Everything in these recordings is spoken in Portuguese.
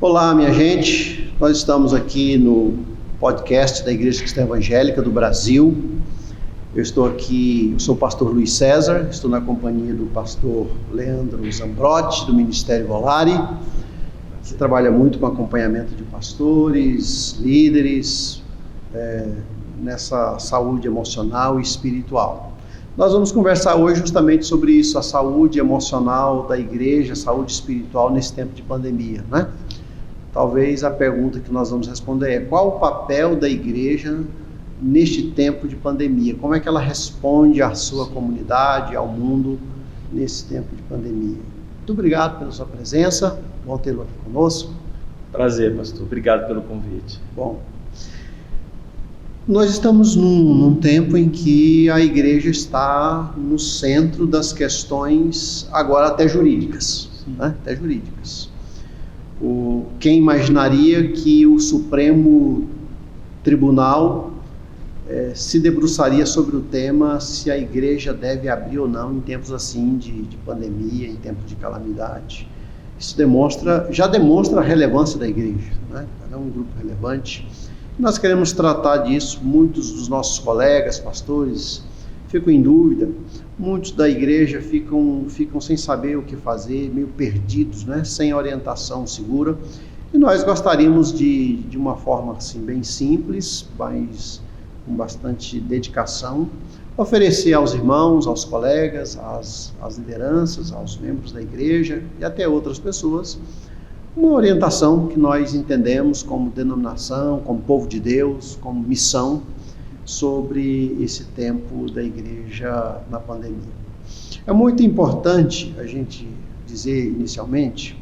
Olá, minha gente. Nós estamos aqui no podcast da Igreja Cristã Evangélica do Brasil. Eu sou o pastor Luiz César, estou na companhia do pastor Leandro Zambrotti, do Ministério Volare, que trabalha muito com acompanhamento de pastores, líderes, nessa saúde emocional e espiritual. Nós vamos conversar hoje justamente sobre isso, a saúde emocional da igreja, a saúde espiritual nesse tempo de pandemia, né? Talvez a pergunta que nós vamos responder é: qual o papel da igreja neste tempo de pandemia? Como é que ela responde à sua comunidade, ao mundo, nesse tempo de pandemia? Muito obrigado pela sua presença, bom tê-lo aqui conosco. Prazer, pastor. Obrigado pelo convite. Bom, nós estamos num tempo em que a igreja está no centro das questões, agora até jurídicas, né? Até jurídicas. Quem imaginaria que o Supremo Tribunal se debruçaria sobre o tema se a igreja deve abrir ou não em tempos assim de pandemia, em tempos de calamidade. Isso já demonstra a relevância da igreja, né? É um grupo relevante. Nós queremos tratar disso. Muitos dos nossos colegas, pastores, ficam em dúvida. Muitos da igreja ficam sem saber o que fazer, meio perdidos, né? Sem orientação segura. E nós gostaríamos de uma forma assim, bem simples, mas com bastante dedicação, oferecer aos irmãos, aos colegas, às lideranças, aos membros da igreja e até outras pessoas, uma orientação que nós entendemos como denominação, como povo de Deus, como missão sobre esse tempo da igreja na pandemia. É muito importante a gente dizer inicialmente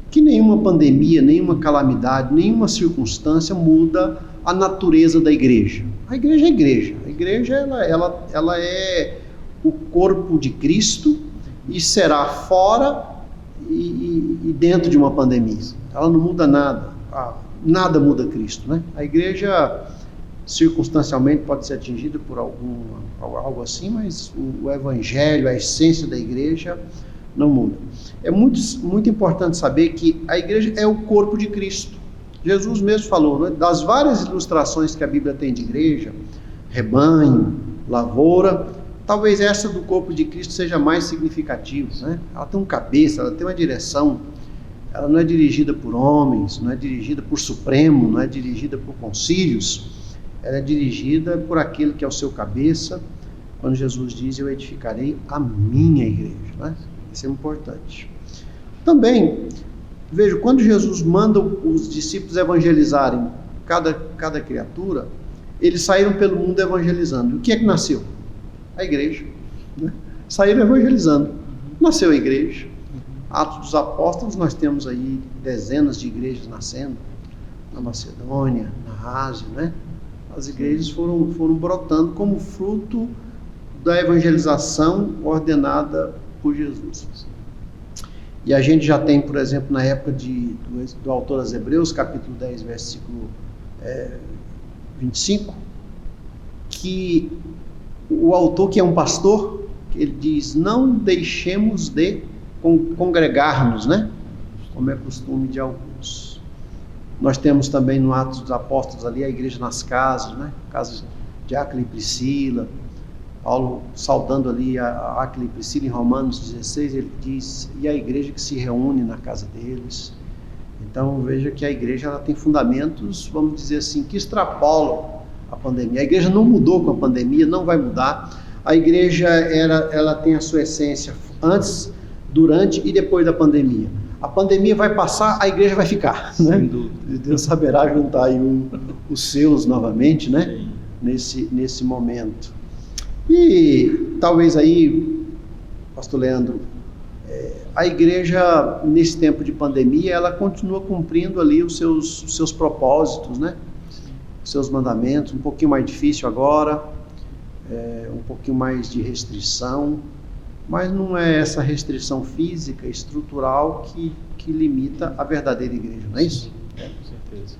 que nenhuma pandemia, nenhuma calamidade, nenhuma circunstância muda a natureza da igreja. A igreja é a igreja. A igreja ela é o corpo de Cristo e será fora e dentro de uma pandemia. Ela não muda nada. Nada muda Cristo, né? A igreja circunstancialmente pode ser atingida por algo assim, mas o evangelho, a essência da igreja não muda. É muito importante saber que a igreja é o corpo de Cristo. Jesus mesmo falou, né? Das várias ilustrações que a Bíblia tem de igreja, rebanho, lavoura, talvez essa do corpo de Cristo seja mais significativa, né? Ela tem um cabeça, ela tem uma direção, ela não é dirigida por homens, não é dirigida por Supremo, não é dirigida por concílios, ela é dirigida por aquele que é o seu cabeça, quando Jesus diz: eu edificarei a minha igreja, né? Isso é importante. Também, veja, quando Jesus manda os discípulos evangelizarem cada criatura, eles saíram pelo mundo evangelizando. O que é que nasceu? A igreja, né? Saíram evangelizando. Nasceu a igreja. Atos dos Apóstolos, nós temos aí dezenas de igrejas nascendo, na Macedônia, na Ásia, né? As igrejas foram brotando como fruto da evangelização ordenada por Jesus. E a gente já tem, por exemplo, na época do autor aos Hebreus, capítulo 10, versículo 25, que o autor, que é um pastor, ele diz: não deixemos de congregar-nos, né? Como é costume de alguns. Nós temos também no Atos dos Apóstolos ali a igreja nas casas, né? Casas de Áquila e Priscila. Paulo saudando ali a Áquila e Priscila em Romanos 16, ele diz: e a igreja que se reúne na casa deles. Então veja que a igreja ela tem fundamentos, vamos dizer assim, que extrapolam a pandemia. A igreja não mudou com a pandemia, não vai mudar. A igreja ela tem a sua essência antes, durante e depois da pandemia. A pandemia vai passar, a igreja vai ficar, né? Deus saberá juntar aí os seus novamente, né? Nesse momento. E talvez aí, pastor Leandro, a igreja nesse tempo de pandemia, ela continua cumprindo ali os seus propósitos, né? Os seus mandamentos, um pouquinho mais difícil agora, um pouquinho mais de restrição, mas não é essa restrição física, estrutural que limita a verdadeira igreja, não é isso? Com certeza.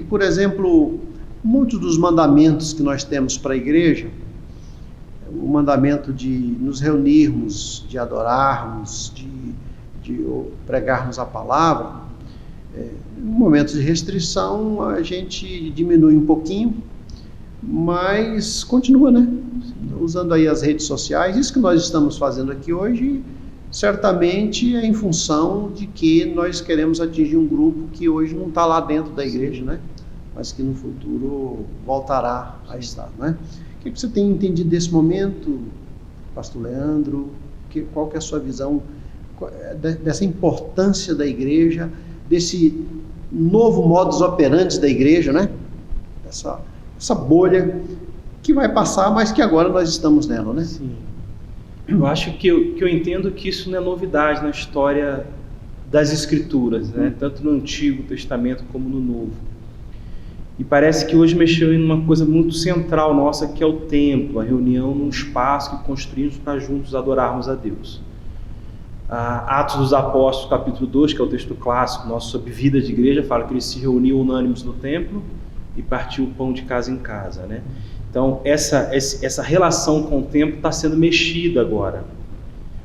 Por exemplo, muitos dos mandamentos que nós temos para a igreja, o mandamento de nos reunirmos, de adorarmos, pregarmos a palavra, em momentos de restrição a gente diminui um pouquinho, mas continua, né? Usando aí as redes sociais. Isso que nós estamos fazendo aqui hoje, certamente é em função de que nós queremos atingir um grupo que hoje não está lá dentro da igreja, né? Mas que no futuro voltará a estar, né? O que você tem entendido desse momento, pastor Leandro? Qual que é a sua visão dessa importância da igreja, desse novo modus operandi da igreja, né? Essa bolha que vai passar, mas que agora nós estamos nela, né? Sim. Eu acho que eu entendo que isso não é novidade na história das Escrituras, né? Tanto no Antigo Testamento como no Novo. E parece que hoje mexeu em uma coisa muito central nossa, que é o templo, a reunião num espaço que construímos para juntos adorarmos a Deus. Atos dos Apóstolos, capítulo 2, que é o texto clássico nosso sobre vida de igreja, fala que eles se reuniam unânimes no templo e partiam o pão de casa em casa, né? Então, essa relação com o templo está sendo mexida agora.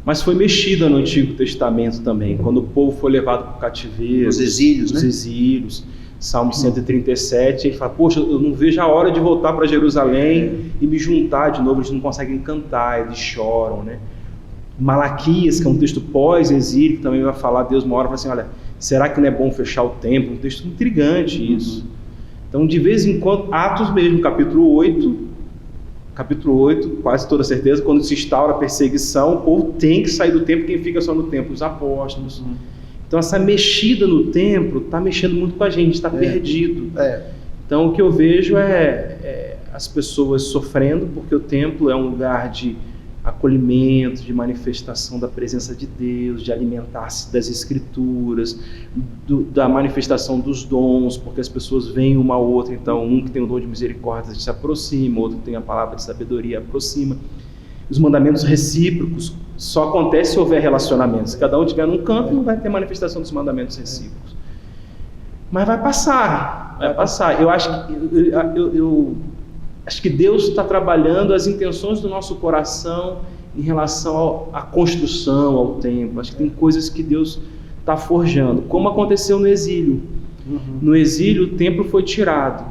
Mas foi mexida no Antigo Testamento também, quando o povo foi levado para o cativeiro. Os exílios, né? Os exílios. Salmo 137, ele fala, poxa, eu não vejo a hora de voltar para Jerusalém e me juntar de novo. Eles não conseguem cantar, eles choram, né? Malaquias, que é um texto pós-exílio, que também vai falar, Deus uma hora fala assim, olha, será que não é bom fechar o templo? Um texto intrigante isso. Então, de vez em quando, Atos mesmo, capítulo 8, quase toda certeza, quando se instaura a perseguição, o povo tem que sair do templo, quem fica só no templo? Os apóstolos. Então, essa mexida no templo está mexendo muito com a gente, está perdido. Então, o que eu vejo é as pessoas sofrendo, porque o templo é um lugar de acolhimento, de manifestação da presença de Deus, de alimentar-se das Escrituras, da manifestação dos dons, porque as pessoas veem uma a outra. Então, um que tem o dom de misericórdia se aproxima, outro que tem a palavra de sabedoria aproxima. Os mandamentos recíprocos só acontecem se houver relacionamento. Se cada um estiver num canto, não vai ter manifestação dos mandamentos recíprocos. Mas vai passar. Eu acho que Deus está trabalhando as intenções do nosso coração em relação à construção, ao templo. Acho que tem coisas que Deus está forjando, como aconteceu no exílio. No exílio, o templo foi tirado.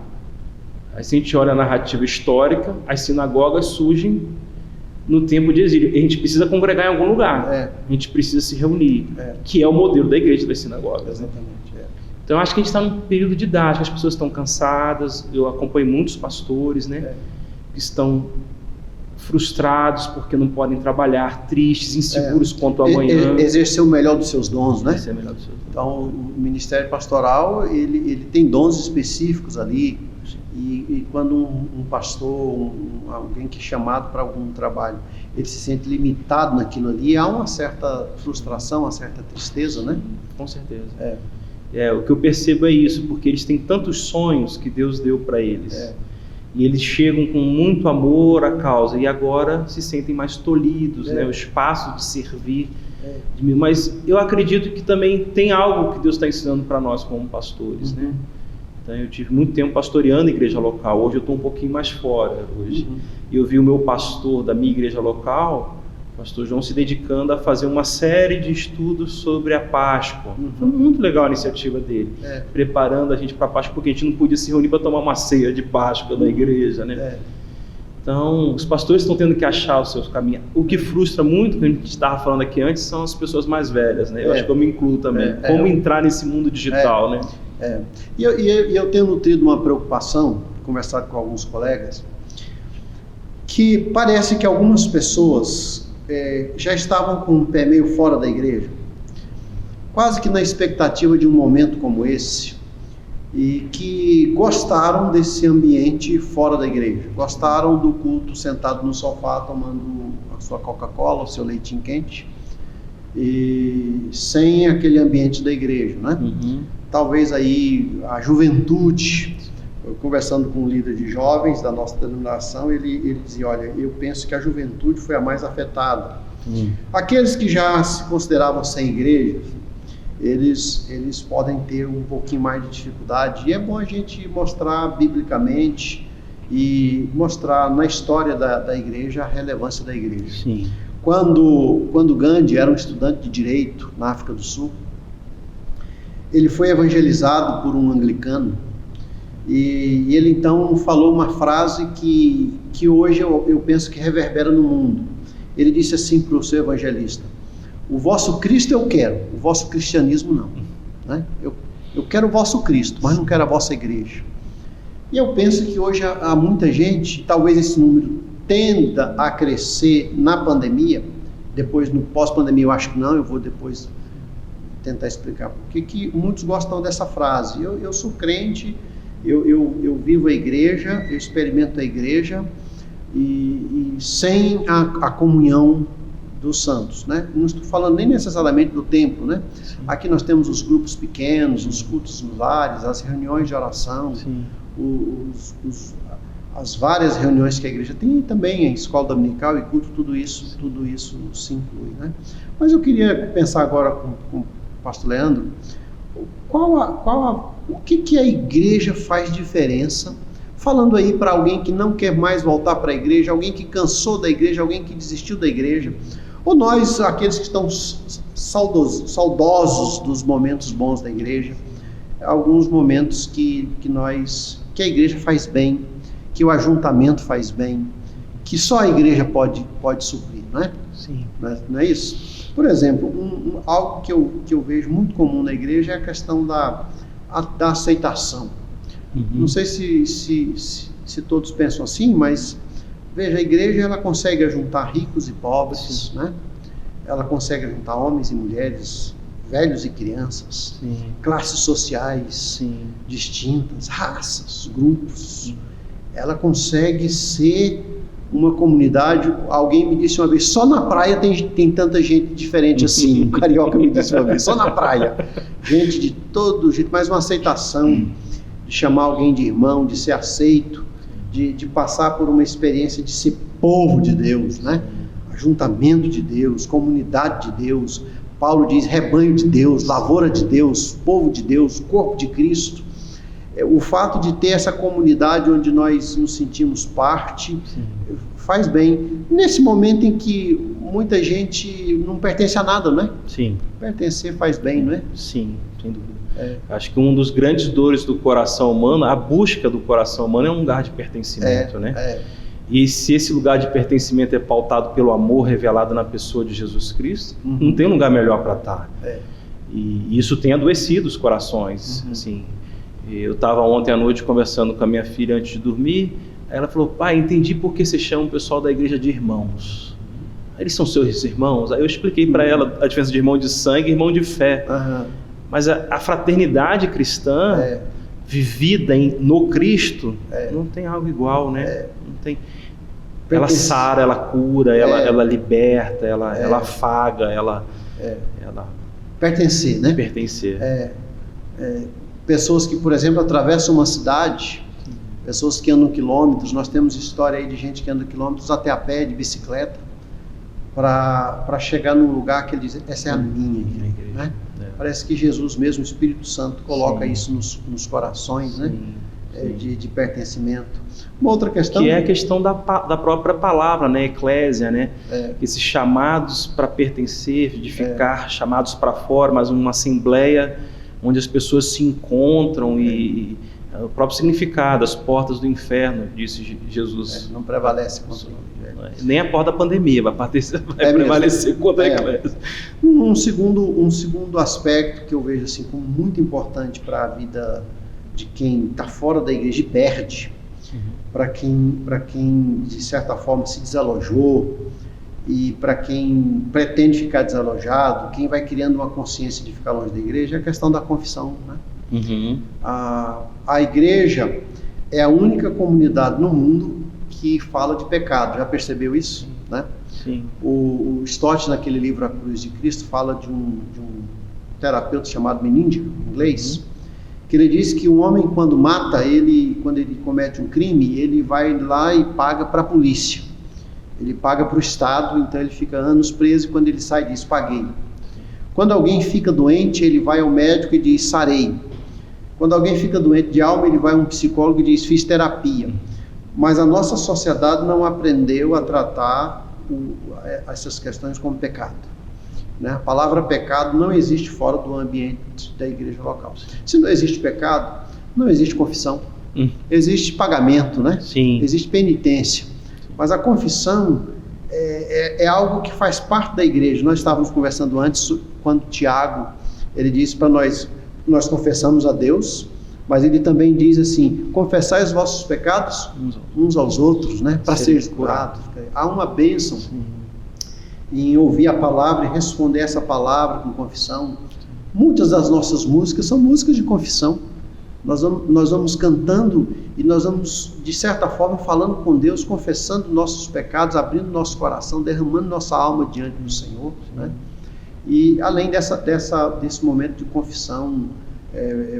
Aí, se a gente olha a narrativa histórica, as sinagogas surgem no tempo de exílio. A gente precisa congregar em algum lugar. A gente precisa se reunir, que é o modelo da igreja das sinagogas. Exatamente. Então, eu acho que a gente está num período didático, as pessoas estão cansadas. Eu acompanho muitos pastores, né, que estão frustrados porque não podem trabalhar, tristes, inseguros quanto ao amanhã. Exercer o melhor dos seus dons, né? Exercer o melhor dos seus dons. Então, o ministério pastoral, ele tem dons específicos ali. E quando um pastor, alguém que é chamado para algum trabalho, ele se sente limitado naquilo ali, há uma certa frustração, uma certa tristeza, né? Com certeza. O que eu percebo é isso, porque eles têm tantos sonhos que Deus deu para eles. E eles chegam com muito amor à causa e agora se sentem mais tolhidos, né? O espaço de servir. Mas eu acredito que também tem algo que Deus está ensinando para nós como pastores, né? Então, eu tive muito tempo pastoreando a igreja local. Hoje eu estou um pouquinho mais fora. E eu vi o meu pastor da minha igreja local, o pastor João, se dedicando a fazer uma série de estudos sobre a Páscoa. Foi muito legal a iniciativa dele, preparando a gente para a Páscoa, porque a gente não podia se reunir para tomar uma ceia de Páscoa na igreja, né? Então, os pastores estão tendo que achar os seus caminhos. O que frustra muito, que a gente estava falando aqui antes, são as pessoas mais velhas, né? Eu acho que eu me incluo também. Como entrar nesse mundo digital, né? E eu tenho nutrido uma preocupação, conversado com alguns colegas, que parece que algumas pessoas já estavam com o pé meio fora da igreja, quase que na expectativa de um momento como esse, e que gostaram desse ambiente fora da igreja, gostaram do culto sentado no sofá, tomando a sua Coca-Cola, o seu leitinho quente, e sem aquele ambiente da igreja, né? Talvez aí a juventude, conversando com um líder de jovens da nossa denominação, ele dizia, olha, eu penso que a juventude foi a mais afetada. Aqueles que já se consideravam sem igreja, eles podem ter um pouquinho mais de dificuldade, e é bom a gente mostrar biblicamente e mostrar na história da igreja a relevância da igreja. Quando Gandhi era um estudante de direito na África do Sul, ele foi evangelizado por um anglicano, e ele então falou uma frase que hoje eu penso que reverbera no mundo. Ele disse assim para o seu evangelista: o vosso Cristo eu quero, o vosso cristianismo não, né? Eu quero o vosso Cristo, mas não quero a vossa igreja. E eu penso que hoje há muita gente, talvez esse número tenda a crescer na pandemia, depois no pós-pandemia eu acho que não, eu vou depois tentar explicar por que muitos gostam dessa frase. Eu sou crente, eu vivo a igreja, eu experimento a igreja, e sem a comunhão dos santos, né? Não estou falando nem necessariamente do templo, né? Aqui nós temos os grupos pequenos, os cultos nos lares, as reuniões de oração, as várias reuniões que a igreja tem, e também a escola dominical e culto, tudo isso se inclui, né? Mas eu queria pensar agora com o pastor Leandro, o que a igreja faz diferença, falando aí para alguém que não quer mais voltar para a igreja, alguém que cansou da igreja, alguém que desistiu da igreja, ou nós, aqueles que estão saudosos dos momentos bons da igreja, alguns momentos que a igreja faz bem, que o ajuntamento faz bem, que só a igreja pode suprir, não é? Sim. Não é isso? Por exemplo, algo que eu vejo muito comum na igreja é a questão da aceitação. Não sei se todos pensam assim, mas veja, a igreja ela consegue ajuntar ricos e pobres, né? Ela consegue ajuntar homens e mulheres, velhos e crianças, classes sociais distintas, raças, grupos. Ela consegue ser uma comunidade. Alguém me disse uma vez, só na praia tem tanta gente diferente assim. Um carioca me disse uma vez, só na praia. Gente de todo jeito, mas uma aceitação, de chamar alguém de irmão, de ser aceito, de passar por uma experiência de ser povo de Deus, né? Ajuntamento de Deus, comunidade de Deus. Paulo diz rebanho de Deus, lavoura de Deus, povo de Deus, corpo de Cristo. O fato de ter essa comunidade onde nós nos sentimos parte, faz bem. Nesse momento em que muita gente não pertence a nada, né? Sim. Pertencer faz bem, não é? Sim, sem dúvida. Acho que um dos grandes dores do coração humano, a busca do coração humano é um lugar de pertencimento, né? E se esse lugar de pertencimento é pautado pelo amor revelado na pessoa de Jesus Cristo, não tem lugar melhor para estar. E isso tem adoecido os corações. Assim, eu estava ontem à noite conversando com a minha filha antes de dormir, aí ela falou: pai, entendi por que você chama o pessoal da igreja de irmãos. Eles são seus irmãos? Aí eu expliquei para ela a diferença de irmão de sangue e irmão de fé. Mas a fraternidade cristã vivida no Cristo não tem algo igual, né? Não tem. Ela sara, ela cura, ela liberta, ela afaga, ela pertencer, né? Pertencer. Pessoas que, por exemplo, atravessam uma cidade, pessoas que andam quilômetros. Nós temos história aí de gente que anda quilômetros até a pé, de bicicleta, para chegar num lugar que ele diz, essa é a minha igreja, né? Parece que Jesus mesmo, o Espírito Santo, coloca isso nos corações, né? De pertencimento. Uma outra questão... Que é a questão da própria palavra, né? Eclésia, né? Esses chamados para pertencer, de ficar chamados para fora, mas uma assembleia onde as pessoas se encontram e o próprio significado, as portas do inferno, disse Jesus. Não prevalece contra nem a porta da pandemia vai prevalecer contra a eclésia. Um segundo aspecto que eu vejo assim como muito importante para a vida de quem está fora da igreja e perde, para quem de certa forma se desalojou, e para quem pretende ficar desalojado, quem vai criando uma consciência de ficar longe da igreja, é a questão da confissão, né? A igreja é a única comunidade no mundo que fala de pecado. Já percebeu isso? Né? Sim. O Stott, naquele livro A Cruz de Cristo, fala de um terapeuta chamado Menninger, em inglês, que ele diz que um homem, quando mata, quando ele comete um crime, ele vai lá e paga para a polícia. Ele paga para o Estado, então ele fica anos preso, e quando ele sai diz, paguei. Quando alguém fica doente, ele vai ao médico e diz, sarei. Quando alguém fica doente de alma, ele vai a um psicólogo e diz, fiz terapia. Mas a nossa sociedade não aprendeu a tratar essas questões como pecado. Né? A palavra pecado não existe fora do ambiente da igreja local. Se não existe pecado, não existe confissão. Existe pagamento, né? Sim. Existe penitência. Mas a confissão é algo que faz parte da igreja. Nós estávamos conversando antes, quando Tiago, ele disse para nós confessamos a Deus, mas ele também diz assim, confessai os vossos pecados uns aos outros, né? Para seres curados. Há uma bênção em ouvir a palavra e responder essa palavra com confissão. Muitas das nossas músicas são músicas de confissão. Nós vamos cantando e nós vamos, de certa forma, falando com Deus, confessando nossos pecados, abrindo nosso coração, derramando nossa alma diante do Senhor, né? E além desse momento de confissão,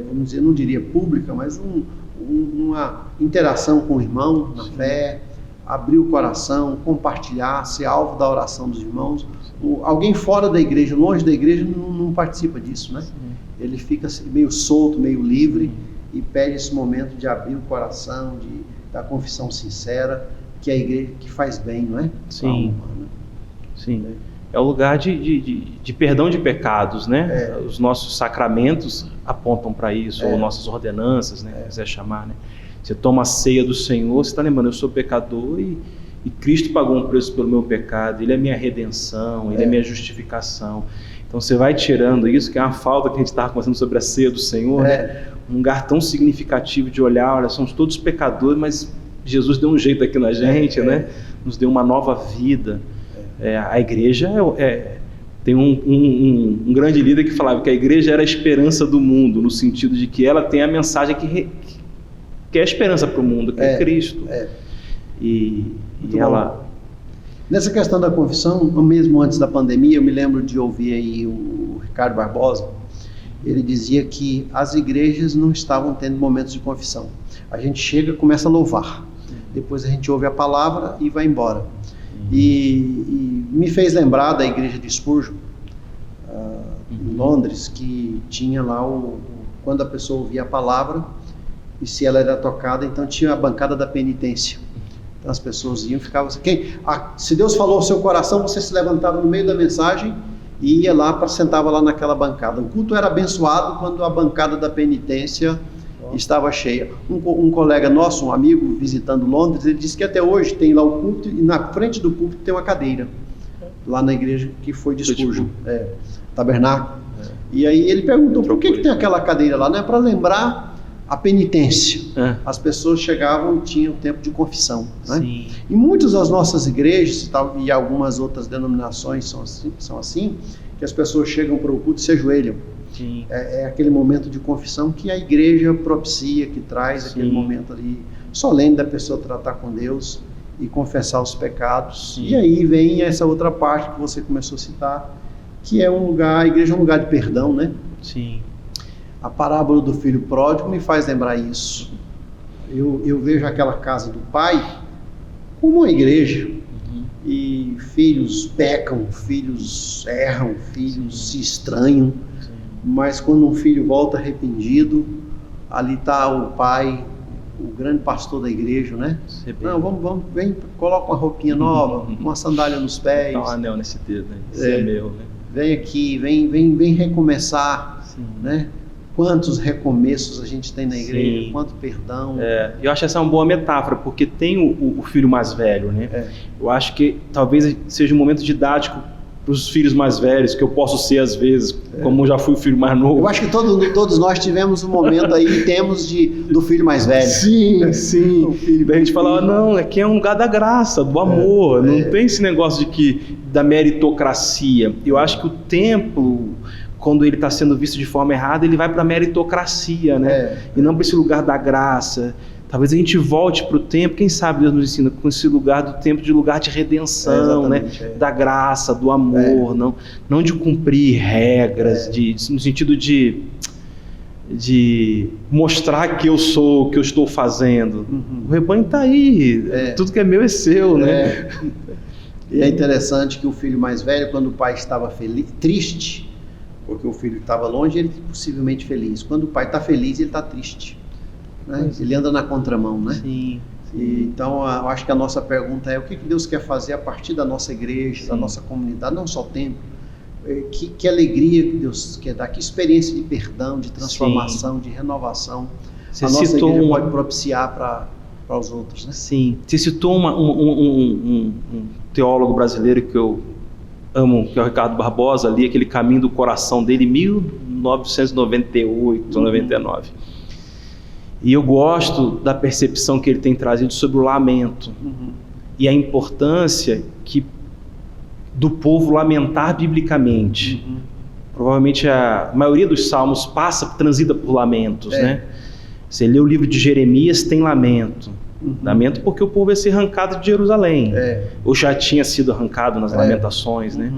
vamos dizer, não diria pública, mas uma interação com o irmão na fé, abrir o coração, compartilhar, ser alvo da oração dos irmãos. Alguém fora da igreja, longe da igreja, não participa disso, né? Ele fica meio solto, meio livre e pede esse momento de abrir o coração, da confissão sincera, que é a igreja que faz bem, não é? Sim. Sim. É o lugar de perdão de pecados, né? Os nossos sacramentos apontam para isso, ou nossas ordenanças, né? Quiser chamar, né? Você toma a ceia do Senhor, você está lembrando, eu sou pecador e Cristo pagou um preço pelo meu pecado, Ele é minha redenção, Ele é minha justificação. Então você vai tirando isso, que é uma falta que a gente estava conversando sobre a ceia do Senhor, né? Um lugar tão significativo de olhar, olha, somos todos pecadores, mas Jesus deu um jeito aqui na gente, né? Nos deu uma nova vida. A igreja tem um grande líder que falava que a igreja era a esperança do mundo, no sentido de que ela tem a mensagem que é a esperança para o mundo, que é Cristo. E ela... Nessa questão da confissão, mesmo antes da pandemia, eu me lembro de ouvir aí o Ricardo Barbosa. Ele dizia que as igrejas não estavam tendo momentos de confissão. A gente chega e começa a louvar. Depois a gente ouve a palavra e vai embora. E me fez lembrar da igreja de Spurgeon, em Londres, que tinha lá quando a pessoa ouvia a palavra, e se ela era tocada, então tinha a bancada da penitência. Então as pessoas iam e ficavam assim, se Deus falou ao seu coração, você se levantava no meio da mensagem e ia lá, sentava lá naquela bancada. O culto era abençoado quando a bancada da penitência estava cheia. Um colega nosso, um amigo, visitando Londres, ele disse que até hoje tem lá o púlpito e na frente do púlpito tem uma cadeira, lá na igreja que foi de Spurgeon, tabernáculo. E aí ele perguntou, por que tem aquela cadeira lá? Não é para lembrar a penitência. As pessoas chegavam e tinham tempo de confissão, né? E muitas das nossas igrejas e algumas outras denominações são assim, que as pessoas chegam para o culto e se ajoelham. É aquele momento de confissão que a igreja propicia, que traz aquele momento ali solene da pessoa tratar com Deus e confessar os pecados. E aí vem essa outra parte que você começou a citar, que é a igreja é um lugar de perdão, né? A parábola do filho pródigo me faz lembrar isso. Eu vejo aquela casa do pai como uma igreja. E filhos pecam, filhos erram, filhos se estranham. Mas quando um filho volta arrependido, ali está o pai, o grande pastor da igreja, né? Não, vamos, vem, coloca uma roupinha nova, uma sandália nos pés. Dá um anel nesse dedo, né? Isso é meu, né? Vem aqui, vem recomeçar, né? Quantos recomeços a gente tem na igreja, quanto perdão. Eu acho essa uma boa metáfora, porque tem o filho mais velho, né? Eu acho que talvez seja um momento didático para os filhos mais velhos, que eu posso ser às vezes, como eu já fui o filho mais novo. Eu acho que todos nós tivemos um momento aí, temos do filho mais velho. Sim. Daí a gente falava, não, aqui é um lugar da graça, do amor, não tem esse negócio da meritocracia. Eu acho que o templo, quando ele está sendo visto de forma errada, ele vai para a meritocracia, né? E não para esse lugar da graça. Talvez a gente volte para o tempo, quem sabe Deus nos ensina, com esse lugar do tempo, de lugar de redenção, né? Da graça, do amor, não de cumprir regras, no sentido de mostrar que eu sou o que eu estou fazendo. O rebanho está aí, tudo que é meu é seu, né? E é interessante que o filho mais velho, quando o pai estava triste, porque o filho estava longe, ele possivelmente feliz. Quando o pai está feliz, ele está triste. Né? Ele anda na contramão, né? Então, eu acho que a nossa pergunta é: o que Deus quer fazer a partir da nossa igreja, da nossa comunidade, não só o templo? Que alegria que Deus quer dar, que experiência de perdão, de transformação, de renovação a nossa igreja pode propiciar para os outros, né? Sim. Você citou um teólogo brasileiro que eu amo, que é o Ricardo Barbosa, ali, aquele Caminho do Coração dele, 1998, 99. E eu gosto da percepção que ele tem trazido sobre o lamento e a importância do povo lamentar biblicamente. Provavelmente a maioria dos salmos transita por lamentos, né? Você lê o livro de Jeremias, tem lamento. Lamento porque o povo ia ser arrancado de Jerusalém, ou já tinha sido arrancado nas lamentações, né?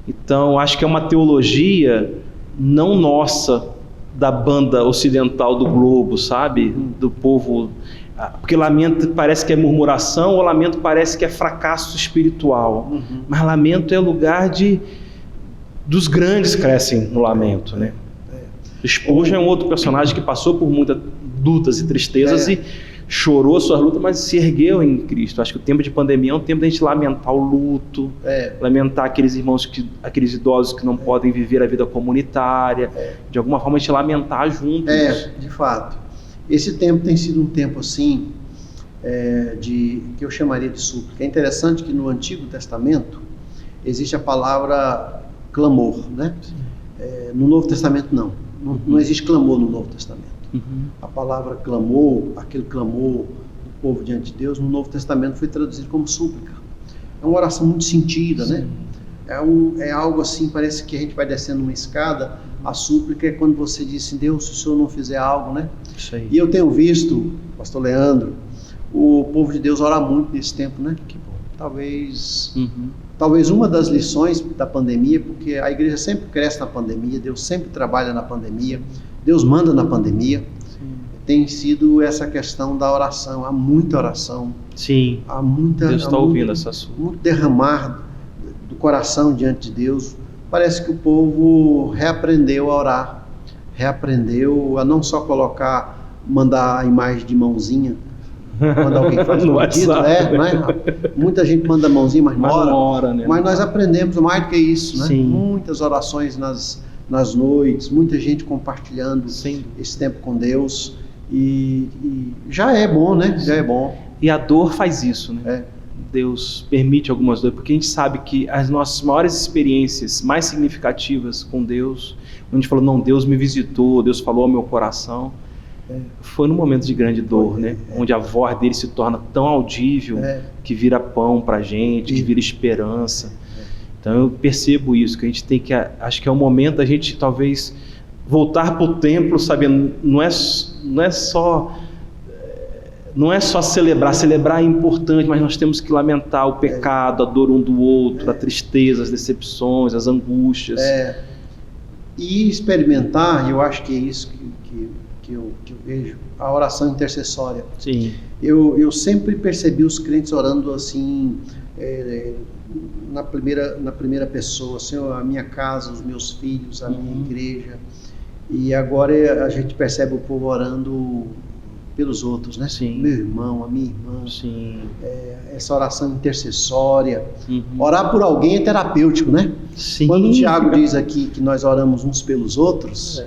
Então, acho que é uma teologia não nossa, da banda ocidental do globo, sabe? Do povo. Porque lamento parece que é murmuração, ou lamento parece que é fracasso espiritual. Mas lamento é lugar dos grandes crescem no lamento, né? Spurgeon é um outro personagem que passou por muitas lutas e tristezas e chorou suas lutas, mas se ergueu em Cristo. Acho que o tempo de pandemia é um tempo da gente lamentar o luto, lamentar aqueles irmãos, aqueles idosos que não podem viver a vida comunitária, de alguma forma a gente lamentar juntos. De fato. Esse tempo tem sido um tempo assim, que eu chamaria de súplica. É interessante que no Antigo Testamento existe a palavra clamor, né? No Novo Testamento não existe clamor no Novo Testamento. A palavra clamor, aquele clamor do povo diante de Deus, no Novo Testamento foi traduzido como súplica. É uma oração muito sentida, né? É algo assim, parece que a gente vai descendo uma escada. A súplica é quando você diz assim: Deus, se o Senhor não fizer algo, né? Isso aí. E eu tenho visto, pastor Leandro, o povo de Deus orar muito nesse tempo, né? Que bom. Talvez uma das lições da pandemia, porque a igreja sempre cresce na pandemia, Deus sempre trabalha na pandemia, Deus manda na pandemia. Tem sido essa questão da oração. Há muita oração. Sim. Deus está ouvindo essa súplica. Muito derramar do coração diante de Deus. Parece que o povo reaprendeu a orar, reaprendeu a não só mandar a imagem de mãozinha, quando alguém faz um pedido, muita gente manda a mãozinha, mas não ora, né? Mas nós aprendemos mais do que isso, né? Muitas orações nas noites, muita gente compartilhando esse tempo com Deus, e já é bom, né? Já é bom. E a dor faz isso, né? Deus permite algumas dores, porque a gente sabe que as nossas maiores experiências mais significativas com Deus, quando a gente falou: não, Deus me visitou, Deus falou ao meu coração, foi no momento de grande dor, né? Onde a voz dele se torna tão audível que vira pão pra gente, que vira esperança. Então eu percebo isso, que a gente tem que, acho que é o momento da gente talvez voltar para o templo, sabendo, não é só celebrar é importante, mas nós temos que lamentar o pecado, a dor um do outro, a tristeza, as decepções, as angústias. E experimentar, eu acho que é isso que eu vejo, a oração intercessória. Sim. Eu sempre percebi os crentes orando assim, na primeira pessoa: Senhor, a minha casa, os meus filhos, a minha igreja. E agora a gente percebe o povo orando pelos outros, né? Meu irmão, a minha irmã. Essa oração intercessória. Orar por alguém é terapêutico, né? Quando o Tiago diz aqui que nós oramos uns pelos outros,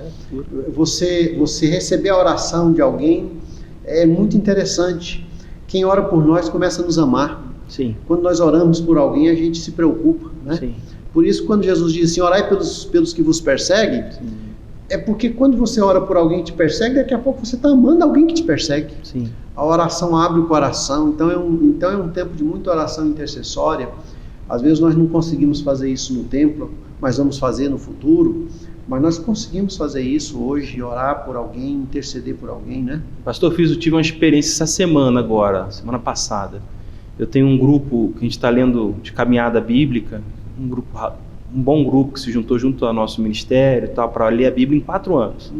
você receber a oração de alguém é muito interessante. Quem ora por nós começa a nos amar. Quando nós oramos por alguém, a gente se preocupa, né? Por isso, quando Jesus diz assim: orai pelos que vos perseguem, é porque quando você ora por alguém que te persegue, daqui a pouco você está amando alguém que te persegue. A oração abre o coração. Então é um tempo de muita oração intercessória. Às vezes nós não conseguimos fazer isso no templo, mas vamos fazer no futuro. Mas nós conseguimos fazer isso hoje, orar por alguém, interceder por alguém, né? Pastor Fiso, eu tive uma experiência essa semana passada. Eu tenho um grupo que a gente está lendo de caminhada bíblica, um bom grupo que se juntou junto ao nosso ministério e tal, para ler a Bíblia em 4 anos.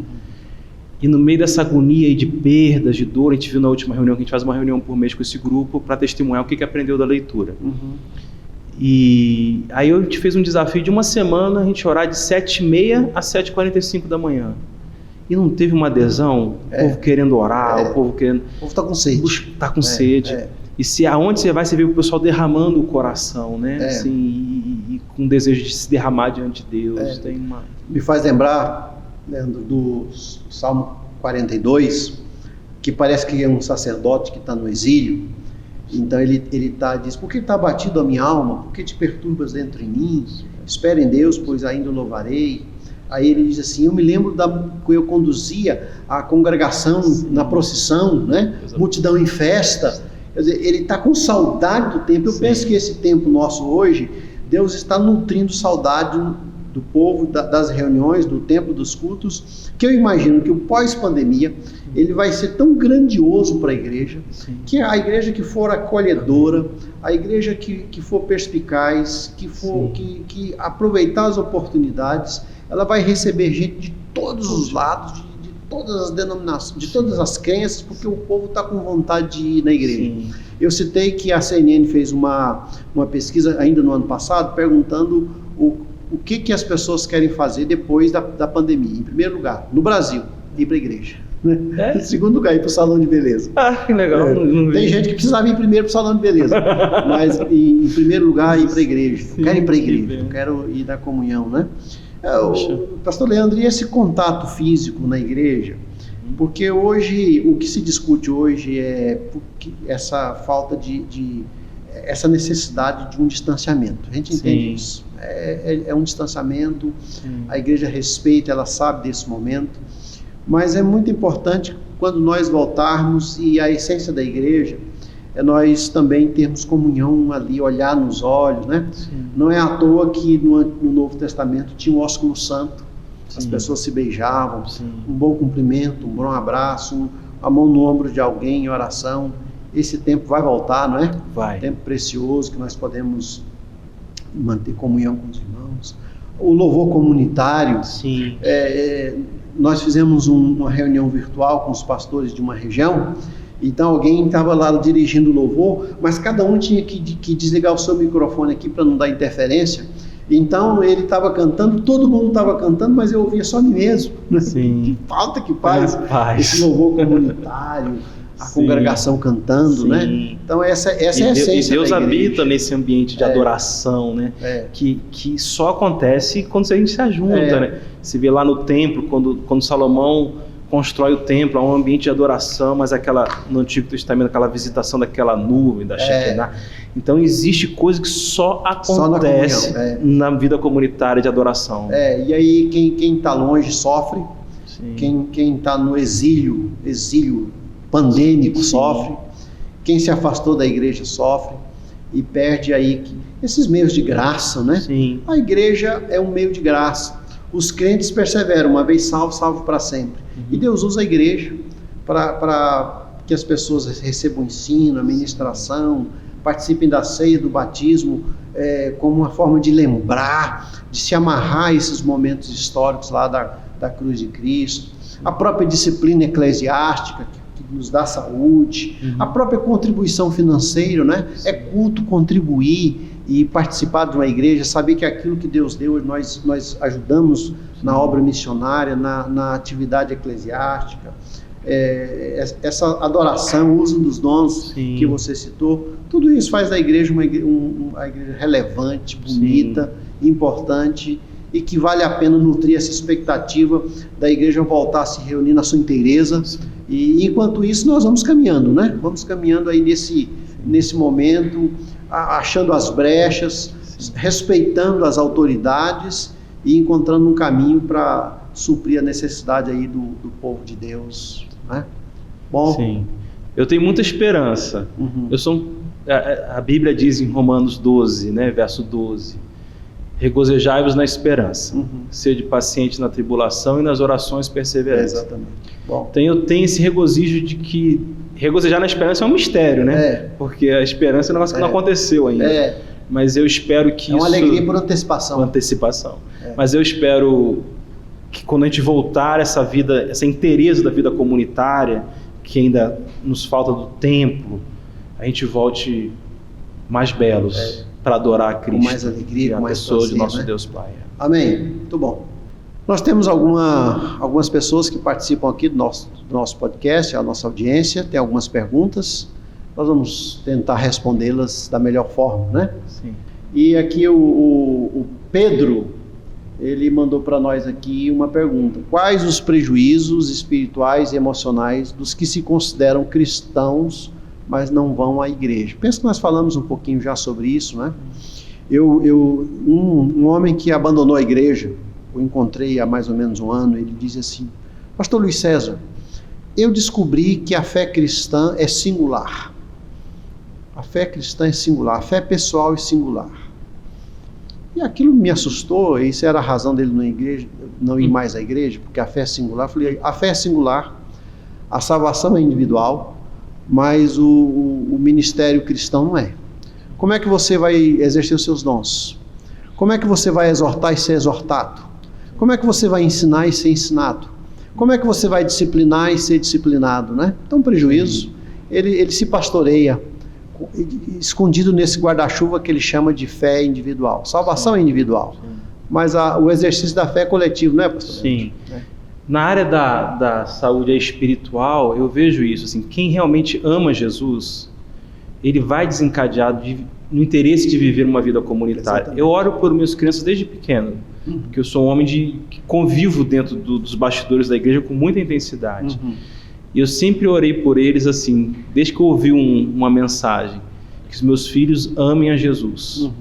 E no meio dessa agonia e de perdas, de dor, a gente viu na última reunião, que a gente faz uma reunião por mês com esse grupo para testemunhar o que aprendeu da leitura. E aí a gente fez um desafio de uma semana, a gente orar de 7h30 a 7h45 da manhã. e não teve uma adesão, o povo querendo orar, o povo querendo... O povo está com sede. Está com sede. E se aonde você vai, você vê o pessoal derramando o coração, né? Assim, e com desejo de se derramar diante de Deus. Tem uma... Me faz lembrar, Leandro, do Salmo 42, que parece que é um sacerdote que está no exílio. Então ele diz: por que está abatido a minha alma? Por que te perturbas dentro de mim? Espera em Deus, pois ainda o louvarei. Aí ele diz assim: eu me lembro que eu conduzia a congregação na procissão, né? Multidão em festa. Quer dizer, ele está com saudade do tempo. Eu penso que esse tempo nosso hoje, Deus está nutrindo saudade do povo, das reuniões, do tempo, dos cultos, que eu imagino que o pós-pandemia, ele vai ser tão grandioso para a igreja, que a igreja que for acolhedora, a igreja que for perspicaz, que aproveitar as oportunidades, ela vai receber gente de todos os lados, de todas as denominações, de todas as crenças, porque o povo está com vontade de ir na igreja. Eu citei que a CNN fez uma pesquisa ainda no ano passado, perguntando o que as pessoas querem fazer depois da pandemia. Em primeiro lugar, no Brasil, ir para a igreja. Em segundo lugar, ir para o salão de beleza. Que legal. Tem gente que precisava ir primeiro para o salão de beleza, mas em primeiro lugar, ir para a igreja. Eu quero ir para a igreja, eu quero ir da comunhão, né? Pastor Leandro, e esse contato físico na igreja? Porque hoje, o que se discute hoje é essa falta essa necessidade de um distanciamento. A gente entende isso. É um distanciamento, a igreja respeita, ela sabe desse momento, mas é muito importante quando nós voltarmos, e a essência da igreja é nós também termos comunhão ali, olhar nos olhos, né? Não é à toa que no Novo Testamento tinha o ósculo santo, as pessoas se beijavam, um bom cumprimento, um bom abraço, a mão no ombro de alguém em oração. Esse tempo vai voltar, não é? Vai. Tempo precioso que nós podemos manter comunhão com os irmãos. O louvor comunitário. Nós fizemos uma reunião virtual com os pastores de uma região. Então alguém estava lá dirigindo o louvor, mas cada um tinha que desligar o seu microfone aqui para não dar interferência. Então ele estava cantando, todo mundo estava cantando, mas eu ouvia só a mim mesmo. Né? Que falta que faz esse louvor comunitário, a congregação cantando, né? Então essa é a essência. E Deus habita nesse ambiente de adoração, né? Que só acontece quando a gente se ajunta, né? Se vê lá no templo, quando Salomão constrói o templo, há um ambiente de adoração, mas no Antigo Testamento, aquela visitação daquela nuvem, da Shekinah. Então existe coisa que só acontece na vida comunitária de adoração. E aí quem está longe sofre, quem está no exílio pandêmico sofre, quem se afastou da igreja sofre e perde aí esses meios de graça, né? A igreja é um meio de graça. Os crentes perseveram, uma vez salvo, salvo para sempre. E Deus usa a igreja para que as pessoas recebam ensino, a ministração, participem da ceia, do batismo, como uma forma de lembrar, de se amarrar a esses momentos históricos lá da cruz de Cristo. A própria disciplina eclesiástica, que nos dá saúde, a própria contribuição financeira, né? É culto contribuir e participar de uma igreja, saber que aquilo que Deus deu, nós ajudamos na obra missionária, na atividade eclesiástica, essa adoração, o uso dos dons que você citou, tudo isso faz da igreja uma igreja relevante, bonita, importante, e que vale a pena nutrir essa expectativa da igreja voltar a se reunir na sua inteireza. E enquanto isso nós vamos caminhando, né? Vamos caminhando aí nesse momento, achando as brechas, respeitando as autoridades e encontrando um caminho para suprir a necessidade aí do povo de Deus, né? Bom. Eu tenho muita esperança. A Bíblia diz em Romanos 12, né, verso 12: regozijai-vos na esperança, sede paciente na tribulação e nas orações perseverantes. Exatamente. Bom. Então eu tenho esse regozijo de que regozijar na esperança é um mistério, né? Porque a esperança é um negócio que não aconteceu ainda. Mas eu espero que uma alegria por antecipação. Mas eu espero que quando a gente voltar essa vida, essa inteireza da vida comunitária, que ainda nos falta do templo, a gente volte mais belos para adorar a Cristo, com mais alegria, e a com mais pessoa prazer, de nosso né? Deus Pai. Amém. Muito bom. Nós temos algumas pessoas que participam aqui do nosso podcast, a nossa audiência, tem algumas perguntas, nós vamos tentar respondê-las da melhor forma, né? Sim. E aqui o Pedro, ele mandou para nós aqui uma pergunta: quais os prejuízos espirituais e emocionais dos que se consideram cristãos, mas não vão à igreja? Penso que nós falamos um pouquinho já sobre isso, né? Um homem que abandonou a igreja, eu encontrei há mais ou menos um ano, ele diz assim: Pastor Luiz César, eu descobri que a fé cristã é singular. A fé cristã é singular, a fé pessoal é singular. E aquilo me assustou, isso era a razão dele não ir mais à igreja, porque a fé é singular. Eu falei, a fé é singular, a salvação é individual, mas o ministério cristão não é. Como é que você vai exercer os seus dons? Como é que você vai exortar e ser exortado? Como é que você vai ensinar e ser ensinado? Como é que você vai disciplinar e ser disciplinado, né? Então, prejuízo, ele se pastoreia, escondido nesse guarda-chuva que ele chama de fé individual. Salvação é individual, mas o exercício da fé é coletivo, não é, pastor? Sim. Na área da saúde espiritual, eu vejo isso, assim, quem realmente ama Jesus, ele vai desencadeado no interesse de viver uma vida comunitária. Exatamente. Eu oro por minhas crianças desde pequeno, porque eu sou um homem que convivo dentro dos bastidores da igreja com muita intensidade. E eu sempre orei por eles assim, desde que eu ouvi uma mensagem, que os meus filhos amem a Jesus.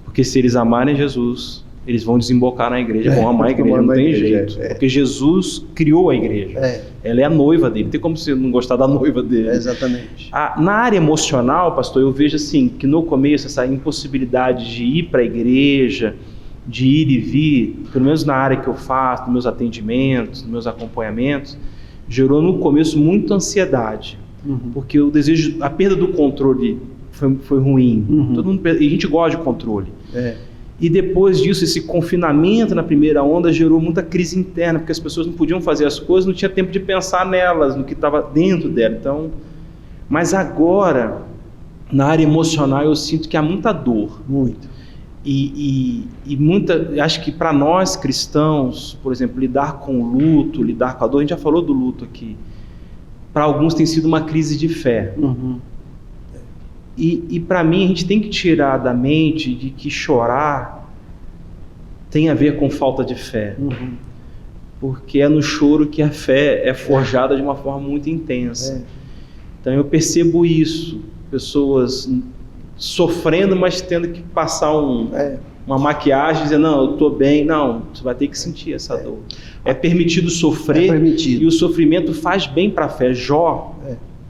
Porque se eles amarem Jesus, eles vão desembocar na igreja, vão amar a igreja, não tem jeito. Porque Jesus criou a igreja. Ela é a noiva dele, não tem como você não gostar da noiva dele. Exatamente. Na área emocional, pastor, eu vejo assim, que no começo essa impossibilidade de ir para a igreja, de ir e vir, pelo menos na área que eu faço, nos meus atendimentos, nos meus acompanhamentos, gerou no começo muita ansiedade, porque o desejo, a perda do controle foi ruim. Todo mundo, e a gente gosta de controle. E depois disso, esse confinamento na primeira onda gerou muita crise interna, porque as pessoas não podiam fazer as coisas, não tinha tempo de pensar nelas, no que estava dentro dela. Então, mas agora, na área emocional, eu sinto que há muita dor. Muito. E acho que para nós cristãos, por exemplo, lidar com o luto, lidar com a dor, a gente já falou do luto aqui, para alguns tem sido uma crise de fé. E para mim a gente tem que tirar da mente de que chorar tem a ver com falta de fé, porque é no choro que a fé é forjada de uma forma muito intensa. Então eu percebo isso, pessoas sofrendo, mas tendo que passar uma maquiagem, dizer, não, eu estou bem. Não, você vai ter que sentir essa dor. É permitido sofrer, e o sofrimento faz bem para a fé. Jó